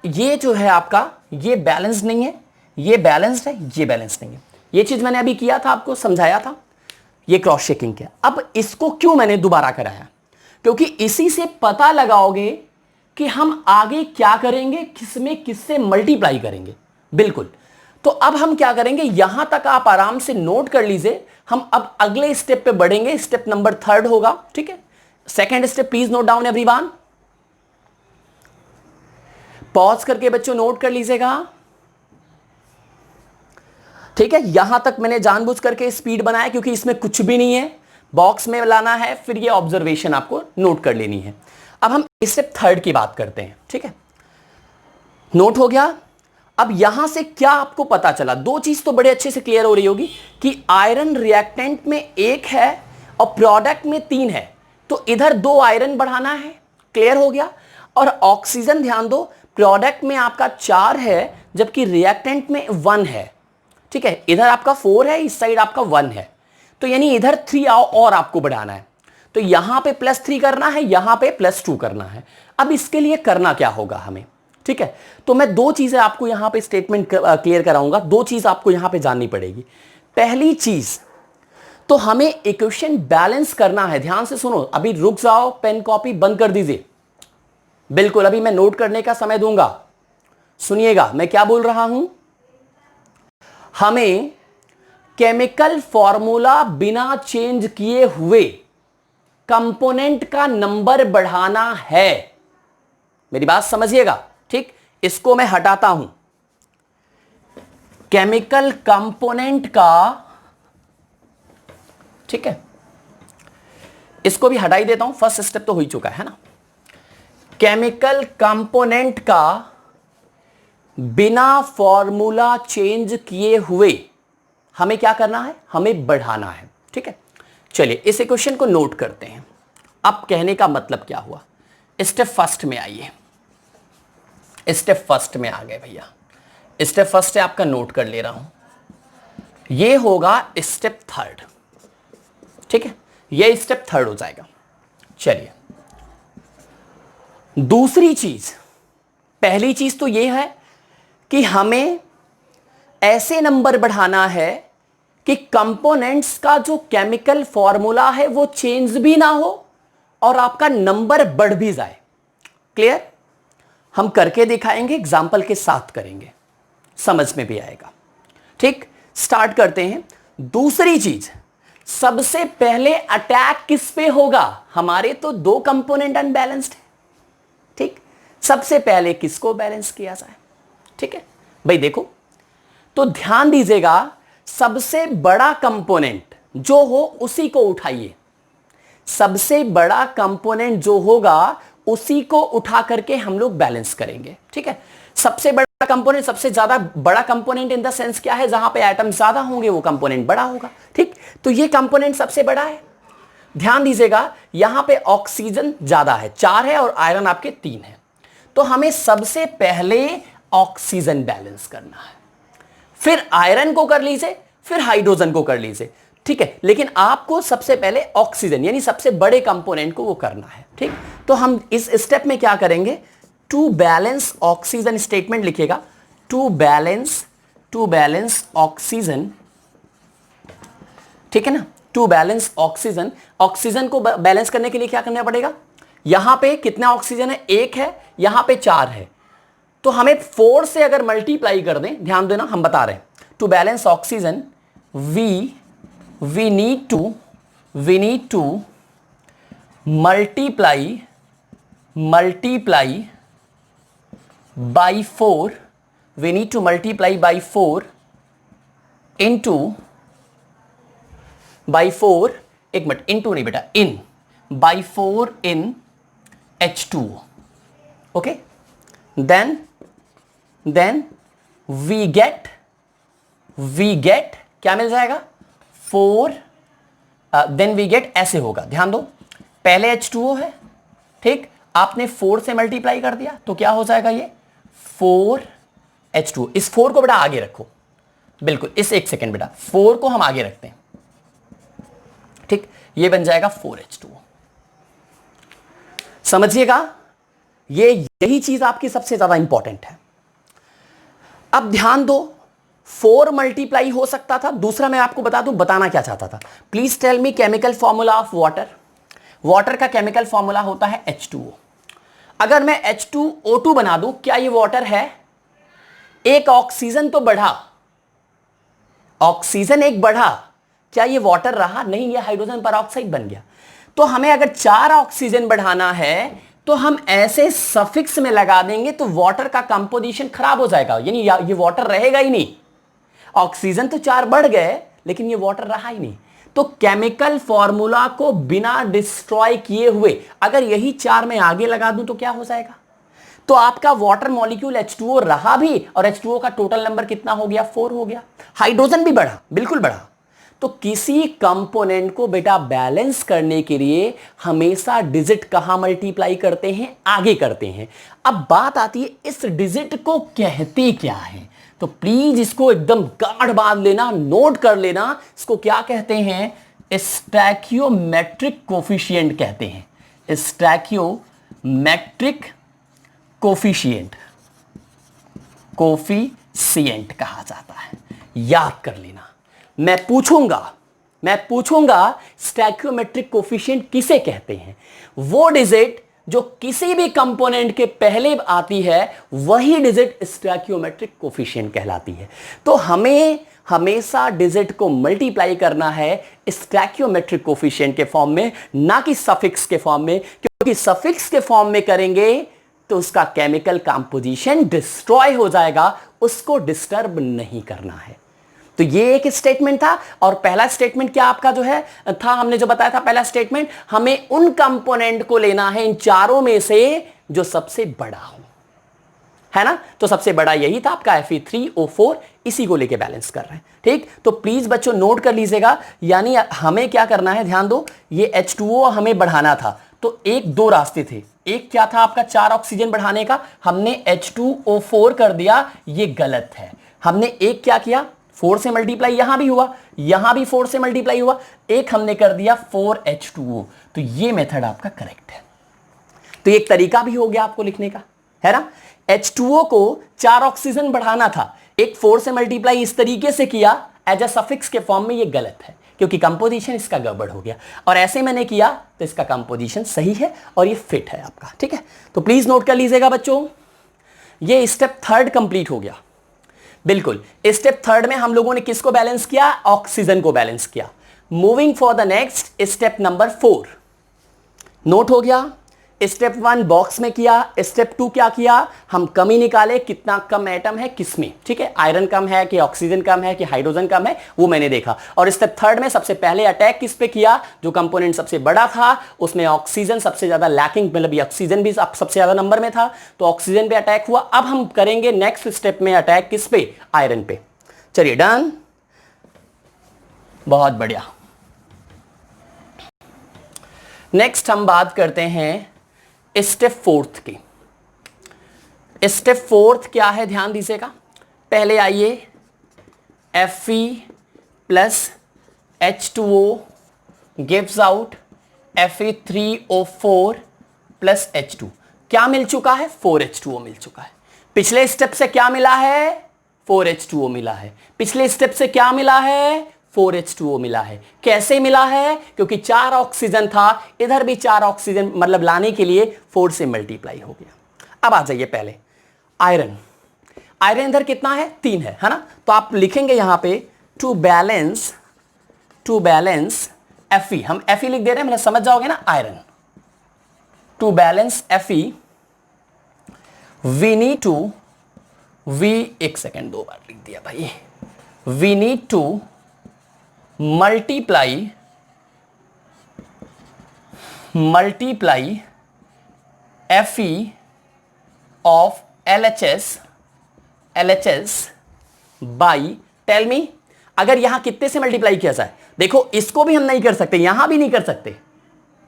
A: ये जो है आपका ये बैलेंस नहीं है, ये बैलेंस्ड है, ये बैलेंस नहीं है। ये चीज मैंने अभी किया था, आपको समझाया था, ये क्रॉस चेकिंग किया। अब इसको क्यों मैंने दोबारा कराया, क्योंकि इसी से पता लगाओगे कि हम आगे क्या करेंगे, किसमें किससे मल्टीप्लाई करेंगे। बिल्कुल। तो अब हम क्या करेंगे, यहां तक आप आराम से नोट कर लीजिए। हम अब अगले स्टेप पे बढ़ेंगे, स्टेप नंबर 3 होगा, ठीक है। Second step please note down everyone, pause करके बच्चों नोट कर लीजिएगा, ठीक है। यहां तक मैंने जानबूझ करके स्पीड बनाया क्योंकि इसमें कुछ भी नहीं है, बॉक्स में लाना है, फिर ये ऑब्जर्वेशन आपको नोट कर लेनी है। अब हम स्टेप 3 की बात करते हैं, ठीक है। नोट हो गया। अब यहां से क्या आपको पता चला, दो चीज तो बड़े अच्छे से क्लियर हो रही होगी कि आयरन रिएक्टेंट में 1 है और प्रोडक्ट में 3 है, तो इधर 2 आयरन बढ़ाना है, क्लियर हो गया। और ऑक्सीजन ध्यान दो, प्रोडक्ट में आपका 4 है जबकि रिएक्टेंट में 1 है, ठीक है। इधर आपका 4 है, इस साइड आपका 1 है, तो यानी इधर 3 और आपको बढ़ाना है। तो यहां पे +3 करना है, यहां पे +2 करना है। अब इसके लिए करना क्या होगा हमें, ठीक है। तो मैं 2 चीजें आपको यहां पे स्टेटमेंट क्लियर कराऊंगा, 2 चीज आपको यहां पे जाननी पड़ेगी। पहली चीज तो हमें इक्वेशन बैलेंस करना है। ध्यान से सुनो, अभी रुक जाओ, पेन कॉपी बंद कर दीजिए। बिल्कुल, अभी मैं नोट करने का समय दूंगा। सुनिएगा मैं क्या बोल रहा हूं। हमें केमिकल फॉर्मूला बिना चेंज किए हुए कंपोनेंट का नंबर बढ़ाना है। मेरी बात समझिएगा, ठीक। इसको मैं हटाता हूं, केमिकल कंपोनेंट का, ठीक है, इसको भी हटा ही देता हूं, फर्स्ट स्टेप तो हो ही चुका है ना। केमिकल कंपोनेंट का बिना फॉर्मूला चेंज किए हुए हमें क्या करना है, हमें बढ़ाना है, ठीक है। चलिए इस इक्वेशन को नोट करते हैं। अब कहने का मतलब क्या हुआ, स्टेप फर्स्ट में आइए, स्टेप फर्स्ट में आ गए भैया। स्टेप फर्स्ट है आपका, नोट कर ले रहा हूं, ये होगा स्टेप 3, ठीक है। ये स्टेप 3 हो जाएगा। चलिए, दूसरी चीज, पहली चीज तो यह है कि हमें ऐसे नंबर बढ़ाना है कि कंपोनेंट्स का जो केमिकल फॉर्मूला है वो चेंज भी ना हो और आपका नंबर बढ़ भी जाए। क्लियर? हम करके दिखाएंगे, एग्जाम्पल के साथ करेंगे, समझ में भी आएगा। ठीक, स्टार्ट करते हैं। दूसरी चीज, सबसे पहले अटैक किस पे होगा? हमारे तो दो कंपोनेंट अनबैलेंस्ड है। ठीक, सबसे पहले किसको बैलेंस किया जाए? ठीक है भाई, देखो तो ध्यान दीजिएगा, सबसे बड़ा कंपोनेंट जो हो उसी को उठाइए। सबसे बड़ा कंपोनेंट जो होगा उसी को उठा करके हम लोग बैलेंस करेंगे। ठीक है, सबसे बड़ा कंपोनेंट, सबसे ज्यादा बड़ा कंपोनेंट इन द सेंस क्या है? जहां पे एटम ज्यादा होंगे वो कंपोनेंट बड़ा होगा। ठीक, तो ये कंपोनेंट सबसे बड़ा है। ध्यान दीजिएगा, यहां पे ऑक्सीजन ज्यादा है, 4 है, और आयरन आपके 3 है। तो हमें सबसे पहले ऑक्सीजन बैलेंस करना है, फिर आयरन को कर लीजिए, फिर हाइड्रोजन को कर लीजिए। ठीक है, लेकिन आपको सबसे पहले ऑक्सीजन यानी सबसे बड़े कंपोनेंट को वो करना है। ठीक, तो हम इस स्टेप में क्या करेंगे? टू बैलेंस ऑक्सीजन, स्टेटमेंट लिखिएगा, टू बैलेंस ऑक्सीजन। ठीक है ना, टू बैलेंस ऑक्सीजन। ऑक्सीजन को बैलेंस करने के लिए क्या करना पड़ेगा? यहां पे कितना ऑक्सीजन है? 1 है, यहां पे 4 है, तो हमें 4 से अगर मल्टीप्लाई कर दें, ध्यान देना हम बता रहे हैं, to balance oxygen we need to multiply by 4, we need to multiply by 4 into, by 4, एक मिनट, into नहीं बेटा, in, by 4 in H2O. okay, then we get क्या मिल जाएगा? 4, then we get, ऐसे होगा, ध्यान दो, पहले H2O है, ठीक, आपने 4 से मल्टीप्लाई कर दिया तो क्या हो जाएगा? ये 4H2O। इस 4 को बेटा आगे रखो, बिल्कुल, इस 1 सेकेंड बेटा, 4 को हम आगे रखते हैं। ठीक, ये बन जाएगा 4H2O। समझिएगा, यही चीज आपकी सबसे ज्यादा इंपॉर्टेंट है। अब ध्यान दो, 4 मल्टीप्लाई हो सकता था। दूसरा मैं आपको बता दूं, बताना क्या चाहता था, please tell me chemical formula of water. Water का केमिकल फॉर्मूला होता है H2O। अगर मैं H2O2 बना दूं, क्या ये वाटर है? एक ऑक्सीजन तो बढ़ा, ऑक्सीजन एक बढ़ा, क्या ये वाटर रहा? नहीं, ये हाइड्रोजन परऑक्साइड बन गया। तो हमें अगर 4 ऑक्सीजन बढ़ाना है तो हम ऐसे सफिक्स में लगा देंगे तो वाटर का कंपोजिशन खराब हो जाएगा, यानी ये वाटर रहेगा ही नहीं। ऑक्सीजन तो 4 बढ़ गए लेकिन ये वाटर रहा ही नहीं। तो केमिकल फॉर्मूला को बिना डिस्ट्रॉय किए हुए अगर यही 4 में आगे लगा दूं तो क्या हो जाएगा? तो आपका वाटर मॉलिक्यूल H2O रहा भी, और H2O का टोटल नंबर कितना हो गया? 4 हो गया। हाइड्रोजन भी बढ़ा, बिल्कुल बढ़ा। तो किसी कंपोनेंट को बेटा बैलेंस करने के लिए हमेशा डिजिट कहां मल्टीप्लाई करते हैं? आगे करते हैं। अब बात आती है इस डिजिट को कहते क्या है? तो प्लीज इसको एकदम गाढ़ बांध लेना, नोट कर लेना। इसको क्या कहते हैं? स्टैकियोमेट्रिक कोफिशिएंट कहते हैं। स्टैकियोमेट्रिक कोफिशिएंट कहा जाता है, याद कर लेना। मैं पूछूंगा स्टैकियोमेट्रिक कोफिशिएंट किसे कहते हैं? वो डिजिट जो किसी भी कंपोनेंट के पहले आती है वही डिजिट स्टैकियोमेट्रिक कोफिशिएंट कहलाती है। तो हमें हमेशा डिजिट को मल्टीप्लाई करना है स्टैकियोमेट्रिक कोफिशिएंट के फॉर्म में, ना कि सफिक्स के फॉर्म में, क्योंकि सफिक्स के फॉर्म में करेंगे तो उसका केमिकल कंपोजिशन डिस्ट्रॉय हो जाएगा, उसको डिस्टर्ब नहीं करना है। तो ये एक स्टेटमेंट था। और पहला स्टेटमेंट क्या आपका जो है था, हमने जो बताया था पहला स्टेटमेंट, हमें उन कंपोनेंट को लेना है इन चारों में से जो सबसे बड़ा हो, है ना? तो सबसे बड़ा यही था आपका Fe3O4, इसी को लेके बैलेंस कर रहे हैं। ठीक, तो प्लीज बच्चों नोट कर लीजिएगा। यानी हमें क्या करना है, ध्यान दो, ये H2O हमें बढ़ाना था तो दो रास्ते थे। एक क्या था आपका 4 ऑक्सीजन बढ़ाने का, हमने H2O4 कर दिया, ये गलत है। हमने एक क्या किया, 4 से मल्टीप्लाई यहां भी हुआ, यहां भी 4 से मल्टीप्लाई हुआ, एक हमने कर दिया 4H2O। तो ये मेथड आपका करेक्ट है। तो एक तरीका भी हो गया आपको लिखने का, है ना। H2O को 4 ऑक्सीजन बढ़ाना था, एक 4 से मल्टीप्लाई इस तरीके से किया एज अ सफिक्स के फॉर्म में, ये गलत है क्योंकि कंपोजिशन इसका गड़बड़ हो गया, और ऐसे मैंने किया तो इसका कंपोजिशन सही है और ये फिट है आपका, ठीक है। तो प्लीज नोट कर लीजिएगा बच्चों, ये स्टेप थर्ड कंप्लीट हो गया। बिल्कुल, स्टेप थर्ड में हम लोगों ने किसको बैलेंस किया, ऑक्सीजन को बैलेंस किया। Moving for the next step number 4, note हो गया। स्टेप 1 बॉक्स में किया, स्टेप 2 क्या किया, हम कमी निकाले कितना कम एटम है किसमें, ठीक है, आयरन कम है कि ऑक्सीजन कम है कि हाइड्रोजन कम है, वो मैंने देखा। और स्टेप थर्ड में सबसे पहले अटैक किस पे किया, जो कंपोनेंट सबसे बड़ा था उसमें ऑक्सीजन सबसे ज्यादा लैकिंग, मतलब ऑक्सीजन भी सबसे ज्यादा नंबर में था, तो ऑक्सीजन पे अटैक हुआ। अब हम करेंगे नेक्स्ट स्टेप में अटैक किस पे, आयरन पे। चलिए डन, बहुत बढ़िया। नेक्स्ट हम बात करते हैं स्टेप फोर्थ की। स्टेप फोर्थ क्या है, ध्यान दीजिएगा। पहले आइए, Fe plus H2O gives out Fe3O4 plus H2। क्या मिल चुका है, 4H2O मिल चुका है। पिछले स्टेप से क्या मिला है, 4H2O मिला है। पिछले स्टेप से क्या मिला है, 4H2O मिला है। कैसे मिला है, क्योंकि 4 ऑक्सीजन था, इधर भी 4 ऑक्सीजन, मतलब लाने के लिए 4 से मल्टीप्लाई हो गया। अब आ जाइए पहले आयरन। आयरन इधर कितना है, 3 है ना। तो आप लिखेंगे यहां पे टू बैलेंस Fe, हम Fe लिख दे रहे हैं, मतलब समझ जाओगे ना, iron to balance Fe we need to, एक सेकेंड 2 बार लिख दिया भाई, we need to multiply Fe of LHS by, tell me, अगर यहां कितने से मल्टीप्लाई किया जाए। देखो इसको भी हम नहीं कर सकते, यहां भी नहीं कर सकते,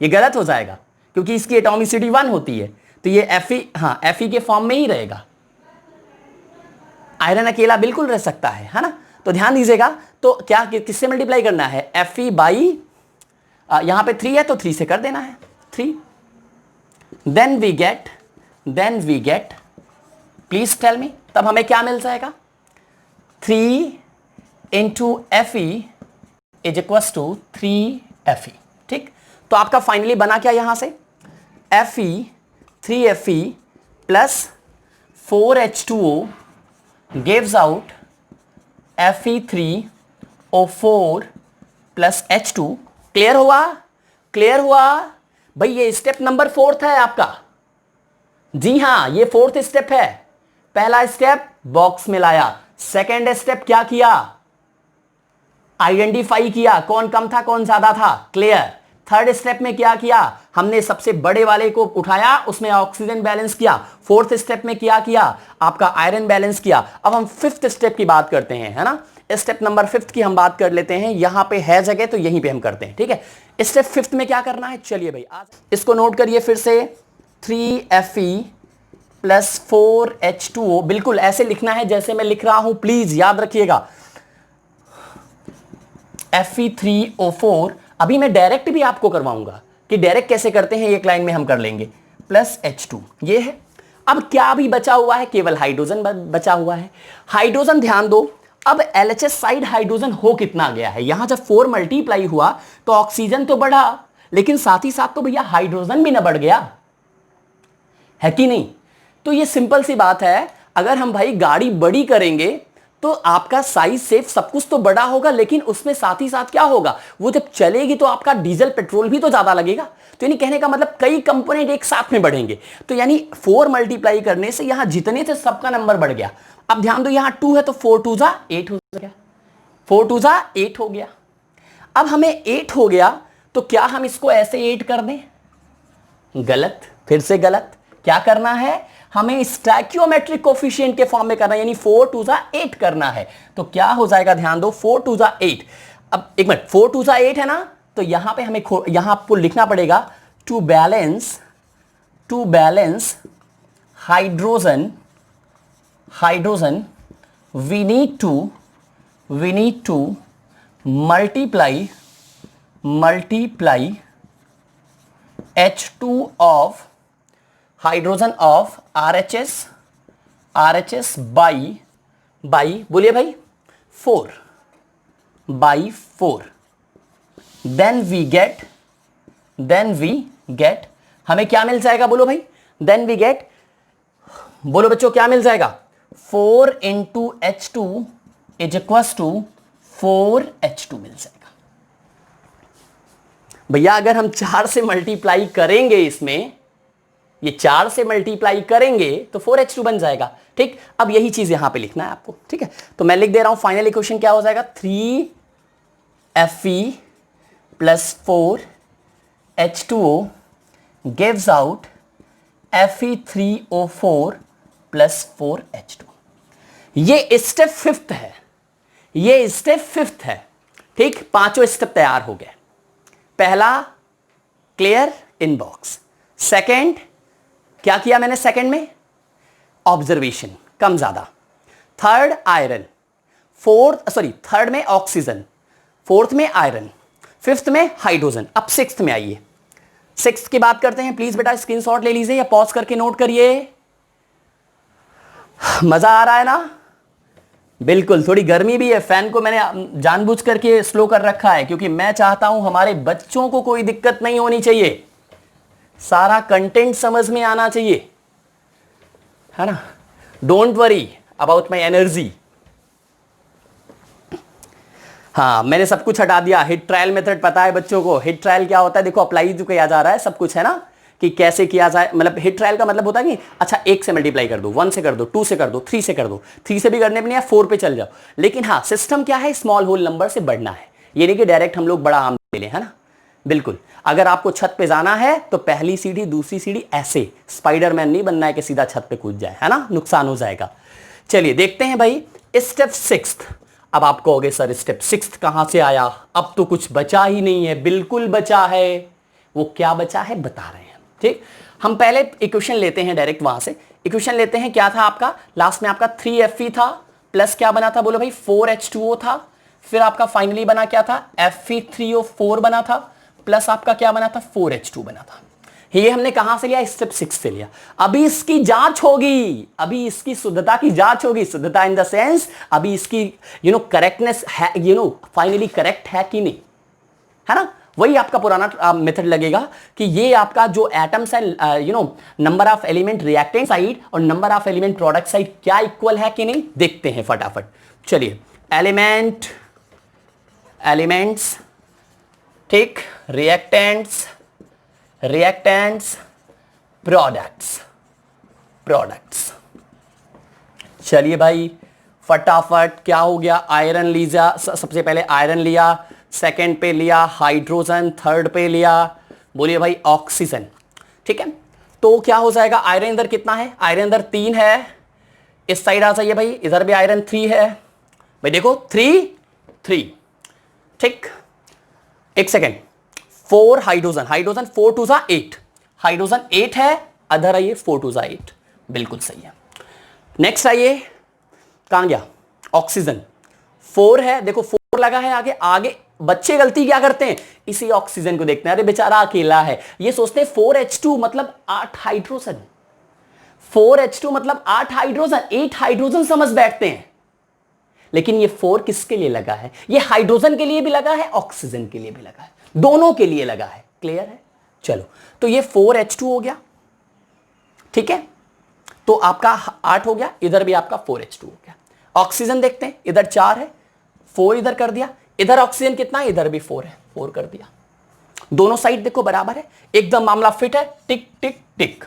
A: ये गलत हो जाएगा क्योंकि इसकी एटॉमिसिटी 1 होती है। तो ये Fe, हाँ Fe के फॉर्म में ही रहेगा। आयरन अकेला बिल्कुल रह सकता है ना। तो ध्यान दीजिएगा, तो क्या किससे मल्टीप्लाई करना है, Fe बाई, यहां पे 3 है तो 3 से कर देना है 3। Then we get, please tell me, तब हमें क्या मिल जाएगा, 3 into Fe is equal to 3Fe, ठीक। तो आपका फाइनली बना क्या यहां से, Fe 3Fe plus 4H2O gives out Fe3O4 plus H2। Clear हुआ भाई, ये स्टेप नंबर 4 है आपका। जी हां, ये 4th स्टेप है। पहला स्टेप बॉक्स में लाया, सेकेंड स्टेप क्या किया, आइडेंटिफाई किया कौन कम था कौन ज्यादा था, क्लियर। थर्ड स्टेप में क्या किया, हमने सबसे बड़े वाले को उठाया, उसमें ऑक्सीजन बैलेंस किया। फोर्थ स्टेप में क्या किया, आपका आयरन बैलेंस किया। अब हम 5th स्टेप की बात करते हैं, है ना। स्टेप नंबर 5th की हम बात कर लेते हैं, यहां पे है जगह तो यहीं पे हम करते हैं, ठीक है। स्टेप 5th में क्या करना है, चलिए भाई आज इसको नोट करिए फिर से, 3Fe प्लस 4H2O, बिल्कुल ऐसे लिखना है जैसे मैं लिख रहा हूं, प्लीज याद रखिएगा। Fe3O4, अभी मैं डायरेक्ट भी आपको करवाऊंगा कि डायरेक्ट कैसे करते हैं, एक लाइन में हम कर लेंगे, प्लस H2, ये है। अब क्या अभी बचा हुआ है, केवल हाइड्रोजन बचा हुआ है। हाइड्रोजन ध्यान दो, अब LHS साइड हाइड्रोजन हो कितना गया है, यहां जब 4 मल्टीप्लाई हुआ तो ऑक्सीजन तो बढ़ा, लेकिन साथ ही साथ तो भैया हाइड्रोजन भी ना बढ़ गया, है कि नहीं। तो ये सिंपल सी बात है, अगर हम भाई गाड़ी बड़ी करेंगे तो आपका साइज सेफ सब कुछ तो बड़ा होगा, लेकिन उसमें साथ ही साथ क्या होगा, वो जब चलेगी तो आपका डीजल पेट्रोल भी तो ज्यादा लगेगा। तो यानी कहने का मतलब कई कंपोनेंट एक साथ में बढ़ेंगे, तो यानी 4 मल्टीप्लाई करने से यहां जितने थे सबका नंबर बढ़ गया। अब ध्यान दो, यहां 2 है तो 4 2 जा 8 हो गया, 4 2 जा 8 हो गया। अब हमें 8 हो गया तो क्या हम इसको ऐसे 8 कर दें, गलत, फिर से गलत। क्या करना है, हमें स्टैक्योमेट्रिक कोफिशिएंट के फॉर्म में करना है, यानी 4 2 जा 8 करना है। तो क्या हो जाएगा, ध्यान दो, 4 2 जा 8। अब एक मिनट, 4 2 जा 8 है ना, तो यहां पे हमें यहां आपको लिखना पड़ेगा to balance hydrogen we need to we need to multiply H2 of hydrogen of RHS by बोलिए भाई 4 by 4, then we get हमें क्या मिल जाएगा बोलो भाई, then we get, बोलो बच्चों क्या मिल जाएगा, 4 into H2 is equals to 4H2 मिल जाएगा। भैया अगर हम 4 से मल्टीप्लाई करेंगे, इसमें ये 4 से मल्टीप्लाई करेंगे तो 4H2 बन जाएगा। ठीक, अब यही चीज यहां पे लिखना है आपको। ठीक है, तो मैं लिख दे रहा हूं, फाइनल इक्वेशन क्या हो जाएगा, 3Fe plus 4H2O gives out Fe3O4 plus 4H2। ये स्टेप फिफ्थ है, ये स्टेप फिफ्थ है। ठीक, पांचों स्टेप तैयार हो गए। पहला क्लियर इन बॉक्स, सेकेंड क्या किया मैंने, सेकेंड में ऑब्जर्वेशन कम ज्यादा, थर्ड आयरन, थर्ड में ऑक्सीजन, फोर्थ में आयरन, फिफ्थ में हाइड्रोजन। अब सिक्स्थ में आइए, सिक्स्थ की बात करते हैं। प्लीज बेटा स्क्रीनशॉट ले लीजिए या पॉज करके नोट करिए। मजा आ रहा है ना? बिल्कुल, थोड़ी गर्मी भी है, फैन को मैंने जानबूझ करके स्लो कर रखा है क्योंकि मैं चाहता हूं हमारे बच्चों को कोई दिक्कत नहीं होनी चाहिए, सारा कंटेंट समझ में आना चाहिए, है ना। Don't worry about my energy. हाँ, मैंने सब कुछ हटा दिया। हिट ट्रायल मेथड पता है बच्चों को, हिट ट्रायल क्या होता है, देखो अप्लाई जो किया जा रहा है सब कुछ है ना, कि कैसे किया जाए। मतलब हिट ट्रायल का मतलब होता है कि अच्छा 1 से मल्टीप्लाई कर दो, 1 से कर दो, 2 से कर दो, 3 से कर दो, 3 से भी करने पे नहीं है, 4 पे चल जाओ। लेकिन हाँ, सिस्टम क्या है, स्मॉल होल नंबर से बढ़ना है, ये नहीं कि डायरेक्ट हम लोग बड़ा आम ले लें, है ना। बिल्कुल, अगर आपको छत पे जाना है तो पहली सीढ़ी दूसरी सीढ़ी ऐसे, स्पाइडरमैन नहीं बनना है कि सीधा छत पे कूद जाए, है ना, नुकसान हो जाएगा। चलिए देखते हैं भाई स्टेप सिक्स्थ। अब आप कहोगे सर स्टेप सिक्स्थ कहां से आया, अब तो कुछ बचा ही नहीं है। बिल्कुल बचा है, वो क्या बचा है बता रहे हैं। ठीक, हम पहले इक्वेशन लेते हैं, डायरेक्ट वहां से इक्वेशन लेते हैं। क्या था आपका लास्ट में, आपका 3Fe था प्लस क्या बना था बोलो भाई, 4H2O था। फिर आपका फाइनली बना क्या था, Fe3O4 बना था, प्लस आपका क्या बना था, 4H2 बना था। ये हमने कहां से लिया, स्टेप 6 से लिया। अभी इसकी जांच होगी, अभी इसकी शुद्धता की जांच होगी। शुद्धता इन द सेंस अभी इसकी करेक्टनेस है, फाइनली करेक्ट है कि नहीं, है ना। वही आपका पुराना मेथड लगेगा कि ये आपका जो एटम्स है, number of element reactant side और number of element product side क्या इक्वल है कि नहीं, देखते हैं फटाफट। चलिए, एलिमेंट्स, ठीक, रिएक्टेंट्स, प्रोडक्ट्स। चलिए भाई फटाफट, क्या हो गया, आयरन लीजा, सबसे पहले आयरन लिया, सेकंड पे लिया हाइड्रोजन, थर्ड पे लिया बोलिए भाई ऑक्सीजन। ठीक है, तो क्या हो जाएगा, आयरन इधर कितना है, आयरन इधर 3 है, इस साइड आ जाइए भाई, इधर भी आयरन 3 है भाई, देखो 3 ठीक। एक सेकेंड, 4 हाइड्रोजन 4 2 जा 8, हाइड्रोजन 8 है, अदर आइए 4 2 जा 8, बिल्कुल सही है। नेक्स्ट आइए, कहां गया, ऑक्सीजन 4 है, देखो 4 लगा है आगे। बच्चे गलती क्या करते हैं, इसी ऑक्सीजन को देखते हैं, अरे बेचारा अकेला है, ये सोचते हैं 4H2 मतलब 8 हाइड्रोजन, 4H2 मतलब 8 हाइड्रोजन, 8 हाइड्रोजन समझ बैठते हैं। लेकिन ये 4 किसके लिए लगा है, ये हाइड्रोजन के लिए भी लगा है, ऑक्सीजन के लिए भी लगा है, दोनों के लिए लगा है। क्लियर है, चलो तो ये 4H2 हो गया। ठीक है, तो आपका 8 हो गया, इधर भी आपका 4H2 हो गया। ऑक्सीजन देखते हैं, इधर 4 है, 4 इधर कर दिया, इधर ऑक्सीजन कितना है, इधर भी 4 है, 4 कर दिया। दोनों साइड देखो बराबर है, एकदम मामला फिट है, टिक टिक टिक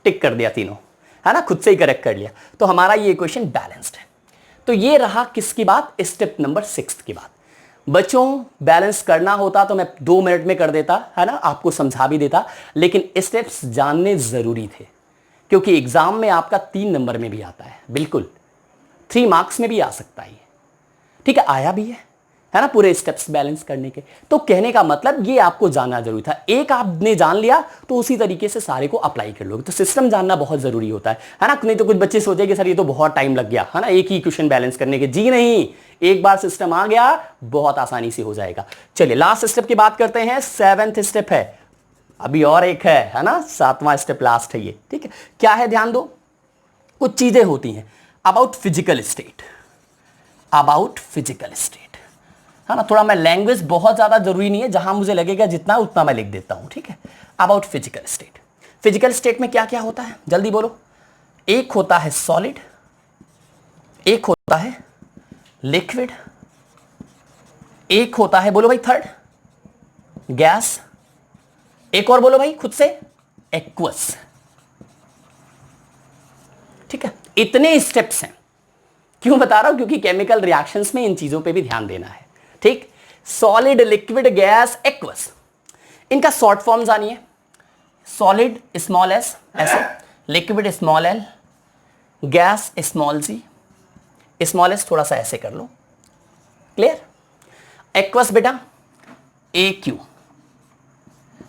A: टिक कर दिया तीनों, है ना, खुद से ही करेक्ट कर लिया। तो हमारा ये इक्वेशन बैलेंस्ड है। तो ये रहा किसकी बात, स्टेप नंबर 6 की बात। बच्चों बैलेंस करना होता तो मैं 2 मिनट में कर देता, है ना, आपको समझा भी देता, लेकिन स्टेप्स जानने जरूरी थे क्योंकि एग्जाम में आपका 3 नंबर में भी आता है, बिल्कुल 3 मार्क्स में भी आ सकता है। ठीक है, आया भी है, है ना, पूरे स्टेप्स बैलेंस करने के। तो कहने का मतलब ये आपको जानना जरूरी था। एक आपने जान लिया तो उसी तरीके से सारे को अप्लाई कर लोगे। तो सिस्टम जानना बहुत जरूरी होता है ना। नहीं तो कुछ बच्चे सोचेंगे सर ये तो बहुत टाइम लग गया, है ना, एक ही क्वेश्चन बैलेंस करने के। जी नहीं, एक बार सिस्टम आ गया बहुत आसानी से हो जाएगा। चलिए लास्ट स्टेप की बात करते हैं। 7th स्टेप है, अभी और एक है ना, 7वां स्टेप लास्ट है ये। ठीक है, क्या है ध्यान दो। कुछ चीजें होती हैं about physical state, about physical state, है ना। थोड़ा मैं लैंग्वेज बहुत ज्यादा जरूरी नहीं है, जहां मुझे लगेगा जितना उतना मैं लिख देता हूं। ठीक है, about physical state. Physical state में क्या क्या होता है जल्दी बोलो। एक होता है सॉलिड, एक होता है लिक्विड, एक होता है, बोलो भाई थर्ड, गैस, एक और बोलो भाई खुद से, एक्वस। ठीक है, इतने स्टेप्स हैं। क्यों बता रहा हूं, क्योंकि केमिकल रिएक्शंस में इन चीजों पे भी ध्यान देना है। ठीक, सॉलिड, लिक्विड, गैस, एक्वस, इनका शॉर्ट फॉर्म जानिए। सॉलिड स्मॉल एस ऐसे, liquid small L, gas small G, small S थोड़ा सा ऐसे कर लो, क्लियर। एक्वस बेटा ए क्यू।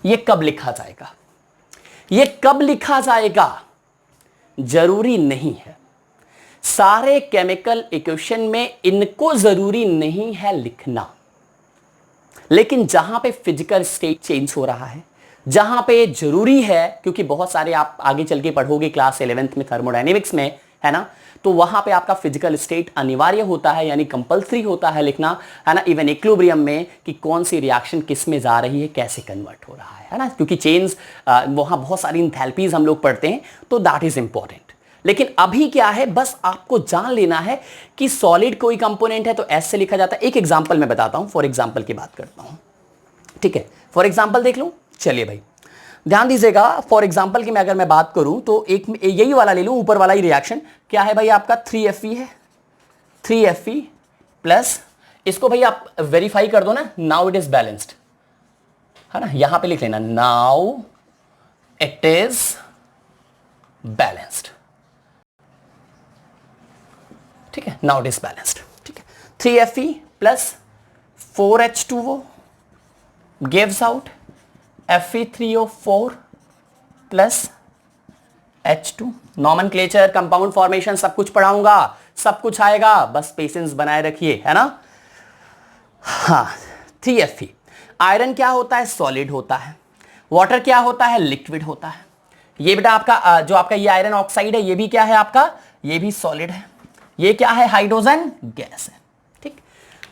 A: ये कब लिखा जाएगा, ये कब लिखा जाएगा जरूरी नहीं है। सारे केमिकल इक्वेशन में इनको जरूरी नहीं है लिखना, लेकिन जहां पे फिजिकल स्टेट चेंज हो रहा है, जहां पे जरूरी है, क्योंकि बहुत सारे आप आगे चल के पढ़ोगे क्लास 11th में थर्मोडायनेमिक्स में, है ना, तो वहां पे आपका फिजिकल स्टेट अनिवार्य होता है, यानी कंपलसरी होता है लिखना, है ना। इवन इक्विलिब्रियम में कि कौन सी रिएक्शन किस में जा रही है, कैसे कन्वर्ट हो रहा है ना, क्योंकि चेंज वहां बहुत सारी इंथैल्पीज हम लोग पढ़ते हैं, तो दैट इज इंपॉर्टेंट। लेकिन अभी क्या है, बस आपको जान लेना है कि सॉलिड कोई कंपोनेंट है तो एस से लिखा जाता है। एक एग्जांपल मैं बताता हूं, फॉर एग्जांपल की बात करता हूं। ठीक है, फॉर एग्जांपल देख लो। चलिए भाई ध्यान दीजिएगा, फॉर एग्जांपल की मैं अगर मैं बात करूं तो एक यही वाला ले लूं, ऊपर वाला ही रिएक्शन। क्या है भाई आपका 3Fe है, 3Fe प्लस, इसको भाई आप वेरीफाई कर दो ना, नाउ इट इज बैलेंस्ड, है ना, यहां पे लिख लेना नाउ इट इज बैलेंस्ड। ठीक है, नाउ इट इज बैलेंस्ड। ठीक है, 3Fe plus 4H2O gives out Fe3O4 plus H2। Nomenclature, compound formation सब कुछ पढ़ाऊंगा, सब कुछ आएगा, बस पेशेंस बनाए रखिए, है ना। हाँ, 3Fe। आयरन क्या होता है, सॉलिड होता है। वाटर क्या होता है, लिक्विड होता है। ये बेटा आपका जो आपका ये आयरन ऑक्साइड है, ये भी क्या है आपका, ये भी सॉलिड है। ये क्या है, हाइड्रोजन गैस है। ठीक,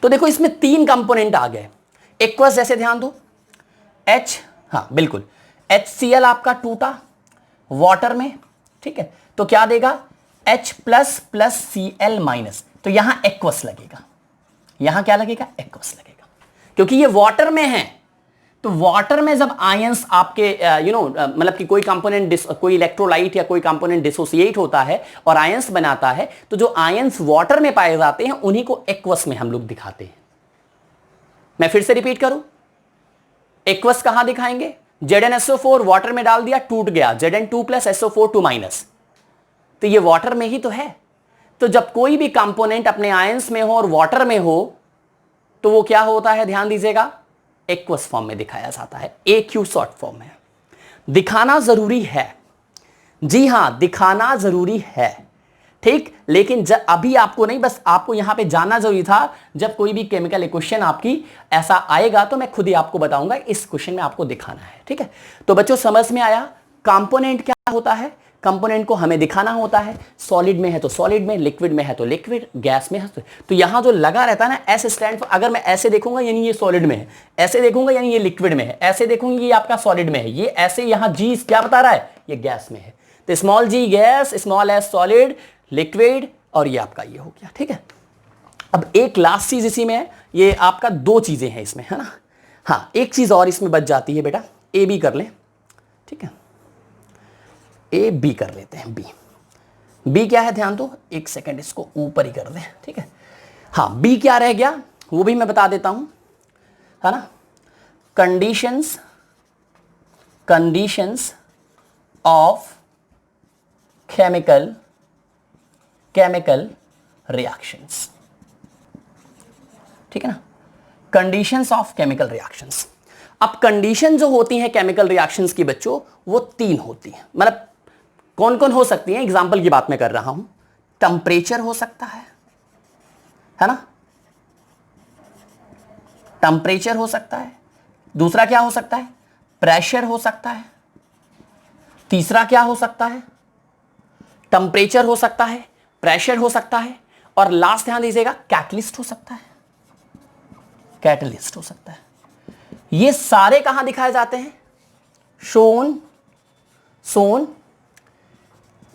A: तो देखो इसमें 3 कंपोनेंट आ गए। एक्वस जैसे ध्यान दो, H, हाँ बिल्कुल, HCl आपका टूटा वाटर में। ठीक है, तो क्या देगा, H plus plus Cl minus, तो यहां एक्वस लगेगा, यहां क्या लगेगा, एक्वस लगेगा, क्योंकि ये वाटर में है। तो वाटर में जब आयंस आपके मतलब कि कोई कंपोनेंट, कोई इलेक्ट्रोलाइट या कोई कंपोनेंट डिसोसिएट होता है और आयंस बनाता है, तो जो आयंस वाटर में पाए जाते हैं उन्हीं को एक्वस में हम लोग दिखाते हैं। मैं फिर से रिपीट करूं, एक्वस कहां दिखाएंगे, ZnSO4 वाटर में डाल दिया, टूट गया, Zn2 प्लस SO4 2 माइनस, तो ये वाटर में ही तो है। तो जब कोई भी कंपोनेंट अपने आयंस में हो और वाटर में हो, तो वो क्या होता है, ध्यान दीजिएगा, एक्वस फॉर्म में दिखाया जाता है। AQ शॉर्ट फॉर्म में दिखाना जरूरी है, जी हां दिखाना जरूरी है। ठीक, लेकिन अभी आपको नहीं, बस आपको यहां पे जानना जरूरी था। जब कोई भी केमिकल इक्वेशन आपकी ऐसा आएगा तो मैं खुद ही आपको बताऊंगा, इस क्वेश्चन में आपको दिखाना है। ठीक है, तो बच्चों समझ में आया, कंपोनेंट क्या होता है, कंपोनेंट को हमें दिखाना होता है। सॉलिड में है तो सॉलिड में, लिक्विड में है तो लिक्विड, गैस में है तो यहां जो लगा रहता है ना एस स्टैंड, अगर मैं ऐसे देखूंगा यानी ये सॉलिड में है, ऐसे देखूंगा यानी ये लिक्विड में है, ऐसे देखूंगी ये आपका सॉलिड में है, ये ऐसे यहां जी क्या बता रहा है, ये गैस में है। तो small G gas, small S solid, liquid, और ये आपका ये हो गया। ठीक है, अब एक लास्ट चीज इसी में है, ये आपका 2 चीजें हैं इसमें, है ना। हाँ, एक चीज और इसमें बच जाती है बेटा, ए बी कर लें। ठीक है, ए बी कर लेते हैं, बी। बी क्या है ध्यान दो, एक सेकंड इसको ऊपर ही कर दें। ठीक है, हाँ, बी क्या रह गया वो भी मैं बता देता हूं, है ना। Conditions, conditions of chemical reactions. ठीक है ना, कंडीशंस ऑफ केमिकल रिएक्शंस। अब कंडीशन जो होती हैं केमिकल रिएक्शंस की बच्चों, वो 3 होती हैं। मतलब कौन कौन हो सकती हैं, एग्जांपल की बात मैं कर रहा हूं। टेम्परेचर हो सकता है ना, टेम्परेचर हो सकता है। दूसरा क्या हो सकता है, प्रेशर हो सकता है। तीसरा क्या हो सकता है, टेम्परेचर हो सकता है, प्रेशर हो सकता है, और लास्ट ध्यान दीजिएगा कैटलिस्ट हो सकता है, कैटलिस्ट हो सकता है। ये सारे कहां दिखाए जाते हैं, शोन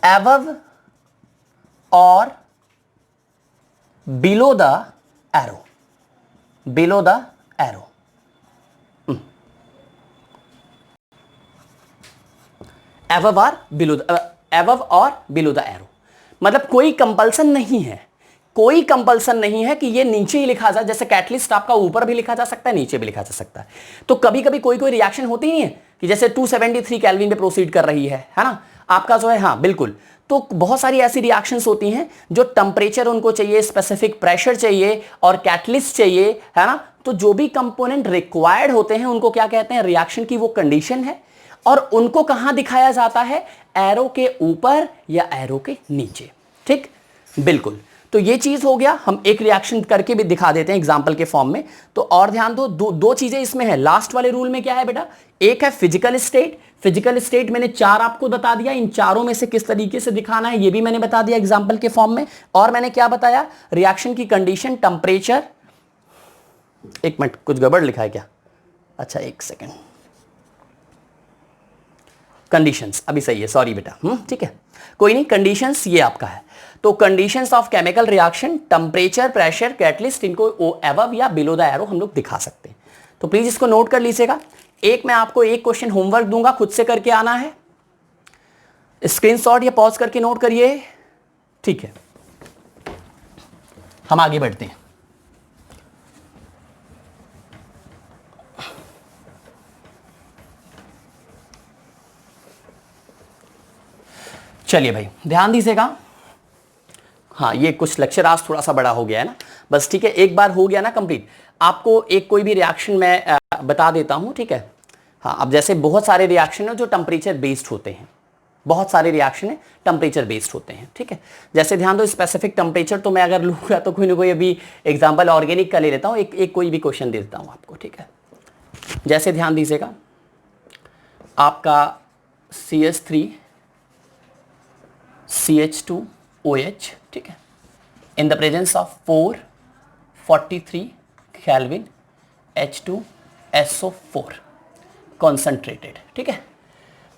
A: एबव और below the arrow, below the arrow. Above और बिलो, एबव और बिलो द एरो। मतलब कोई कंपल्सन नहीं है, कोई कंपल्सन नहीं है कि ये नीचे ही लिखा जाए। जैसे कैटलिस्ट आपका ऊपर भी लिखा जा सकता है, नीचे भी लिखा जा सकता है। तो कभी कभी कोई कोई रिएक्शन होती नहीं है कि जैसे 273 केल्विन पे प्रोसीड कर रही है ना, आपका जो है, हाँ बिल्कुल। तो बहुत सारी ऐसी रिएक्शंस होती हैं जो टेम्परेचर उनको चाहिए, स्पेसिफिक प्रेशर चाहिए और कैटलिस्ट चाहिए, है ना। तो जो भी कंपोनेंट रिक्वायर्ड होते हैं उनको क्या कहते हैं, रिएक्शन की वो कंडीशन है। और उनको कहां दिखाया जाता है, एरो के ऊपर या एरो के नीचे। ठीक, बिल्कुल। तो ये चीज हो गया। हम एक रिएक्शन करके भी दिखा देते हैं एग्जांपल के फॉर्म में। तो और ध्यान दो, दो चीजें इसमें है। लास्ट वाले रूल में क्या है बेटा, एक है फिजिकल स्टेट। फिजिकल स्टेट मैंने 4 आपको बता दिया, इन चारों में से किस तरीके से दिखाना है ये भी मैंने बता दिया एग्जांपल के फॉर्म में। और मैंने क्या बताया, रिएक्शन की कंडीशन, टेम्परेचर। एक मिनट, कुछ गड़बड़ लिखा है क्या, अच्छा एक सेकेंड, कंडीशंस अभी सही है, सॉरी बेटा। ठीक है, कोई नहीं, कंडीशंस ये आपका है। तो conditions of chemical reaction, temperature, pressure, catalyst, इनको अबव या बिलो द एरो हम लोग दिखा सकते हैं। तो प्लीज इसको नोट कर लीजिएगा। एक मैं आपको एक क्वेश्चन होमवर्क दूंगा, खुद से करके आना है। स्क्रीनशॉट या पॉज करके नोट करिए, ठीक है। हम आगे बढ़ते हैं। चलिए भाई ध्यान दीजिएगा। हाँ, ये कुछ लेक्चर आज थोड़ा सा बड़ा हो गया है ना, बस ठीक है, एक बार हो गया ना कंप्लीट। आपको एक कोई भी रिएक्शन मैं बता देता हूँ, ठीक है। हाँ, अब जैसे बहुत सारे रिएक्शन है जो टेम्परेचर बेस्ड होते हैं, बहुत सारे रिएक्शन है टेम्परेचर बेस्ड होते हैं, ठीक है। जैसे ध्यान दो, स्पेसिफिक टेम्परेचर तो मैं अगर लूँगा तो कोई ना कोई अभी एग्जाम्पल ऑर्गेनिक का ले लेता हूँ, एक कोई भी क्वेश्चन दे देता हूँ आपको, ठीक है। जैसे ध्यान दीजिएगा, आपका CH3 CH2OH, ठीक है, in the presence of 443 kelvin H2SO4 concentrated, ठीक है।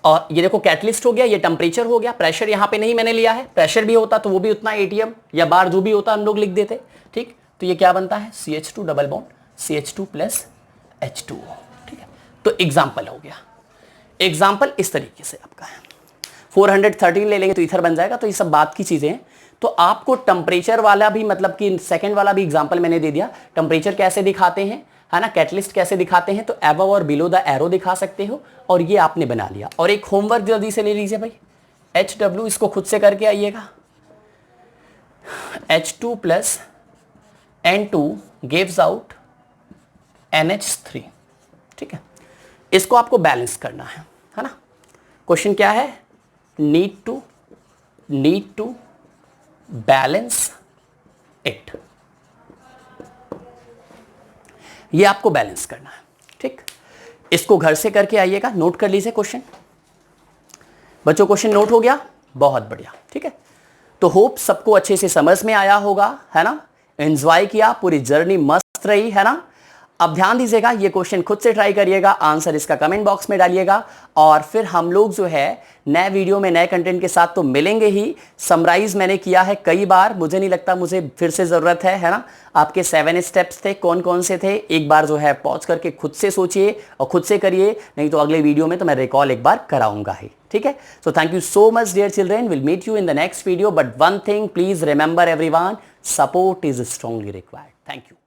A: और ये देखो कैटलिस्ट हो गया, ये टेम्परेचर हो गया, प्रेशर यहां पे नहीं मैंने लिया है, प्रेशर भी होता तो वो भी उतना ATM या बार जो भी होता हम लोग लिख देते, ठीक। तो ये क्या बनता है, CH2 double bond CH2 plus H2O, ठीक है। तो एग्जाम्पल हो गया, एग्जाम्पल इस तरीके से आपका है। 413 ले लेंगे तो ईथर बन जाएगा। तो ये सब बात की चीजें हैं। तो आपको टेम्परेचर वाला भी, मतलब कि सेकंड वाला भी एग्जांपल मैंने दे दिया। टेम्परेचर कैसे दिखाते हैं, है ना, कैटलिस्ट कैसे दिखाते हैं, तो अबव और बिलो द एरो दिखा सकते हो, और ये आपने बना लिया। और एक होमवर्क जल्दी से ले लीजिए भाई, HW इसको खुद से करके आइएगा। H2 plus N2 gives out NH3, ठीक है। इसको आपको बैलेंस करना है ना। क्वेश्चन क्या है, नीड टू बैलेंस इट, ये आपको बैलेंस करना है, ठीक। इसको घर से करके आइएगा, नोट कर लीजिए क्वेश्चन। बच्चों क्वेश्चन नोट हो गया, बहुत बढ़िया, ठीक है। तो होप सबको अच्छे से समझ में आया होगा, है ना, एंजॉय किया, पूरी जर्नी मस्त रही, है ना। अब ध्यान दीजिएगा, ये क्वेश्चन खुद से ट्राई करिएगा, आंसर इसका कमेंट बॉक्स में डालिएगा, और फिर हम लोग जो है नए वीडियो में नए कंटेंट के साथ तो मिलेंगे ही। समराइज मैंने किया है कई बार, मुझे नहीं लगता मुझे फिर से ज़रूरत है ना। आपके 7 स्टेप्स थे, कौन कौन से थे, एक बार जो है पॉज करके खुद से सोचिए और खुद से करिए, नहीं तो अगले वीडियो में तो मैं रिकॉल एक बार कराऊंगा ही, ठीक है। So thank you so much dear children, will meet you in the next video, but one thing please remember everyone, support is strongly required. Thank you.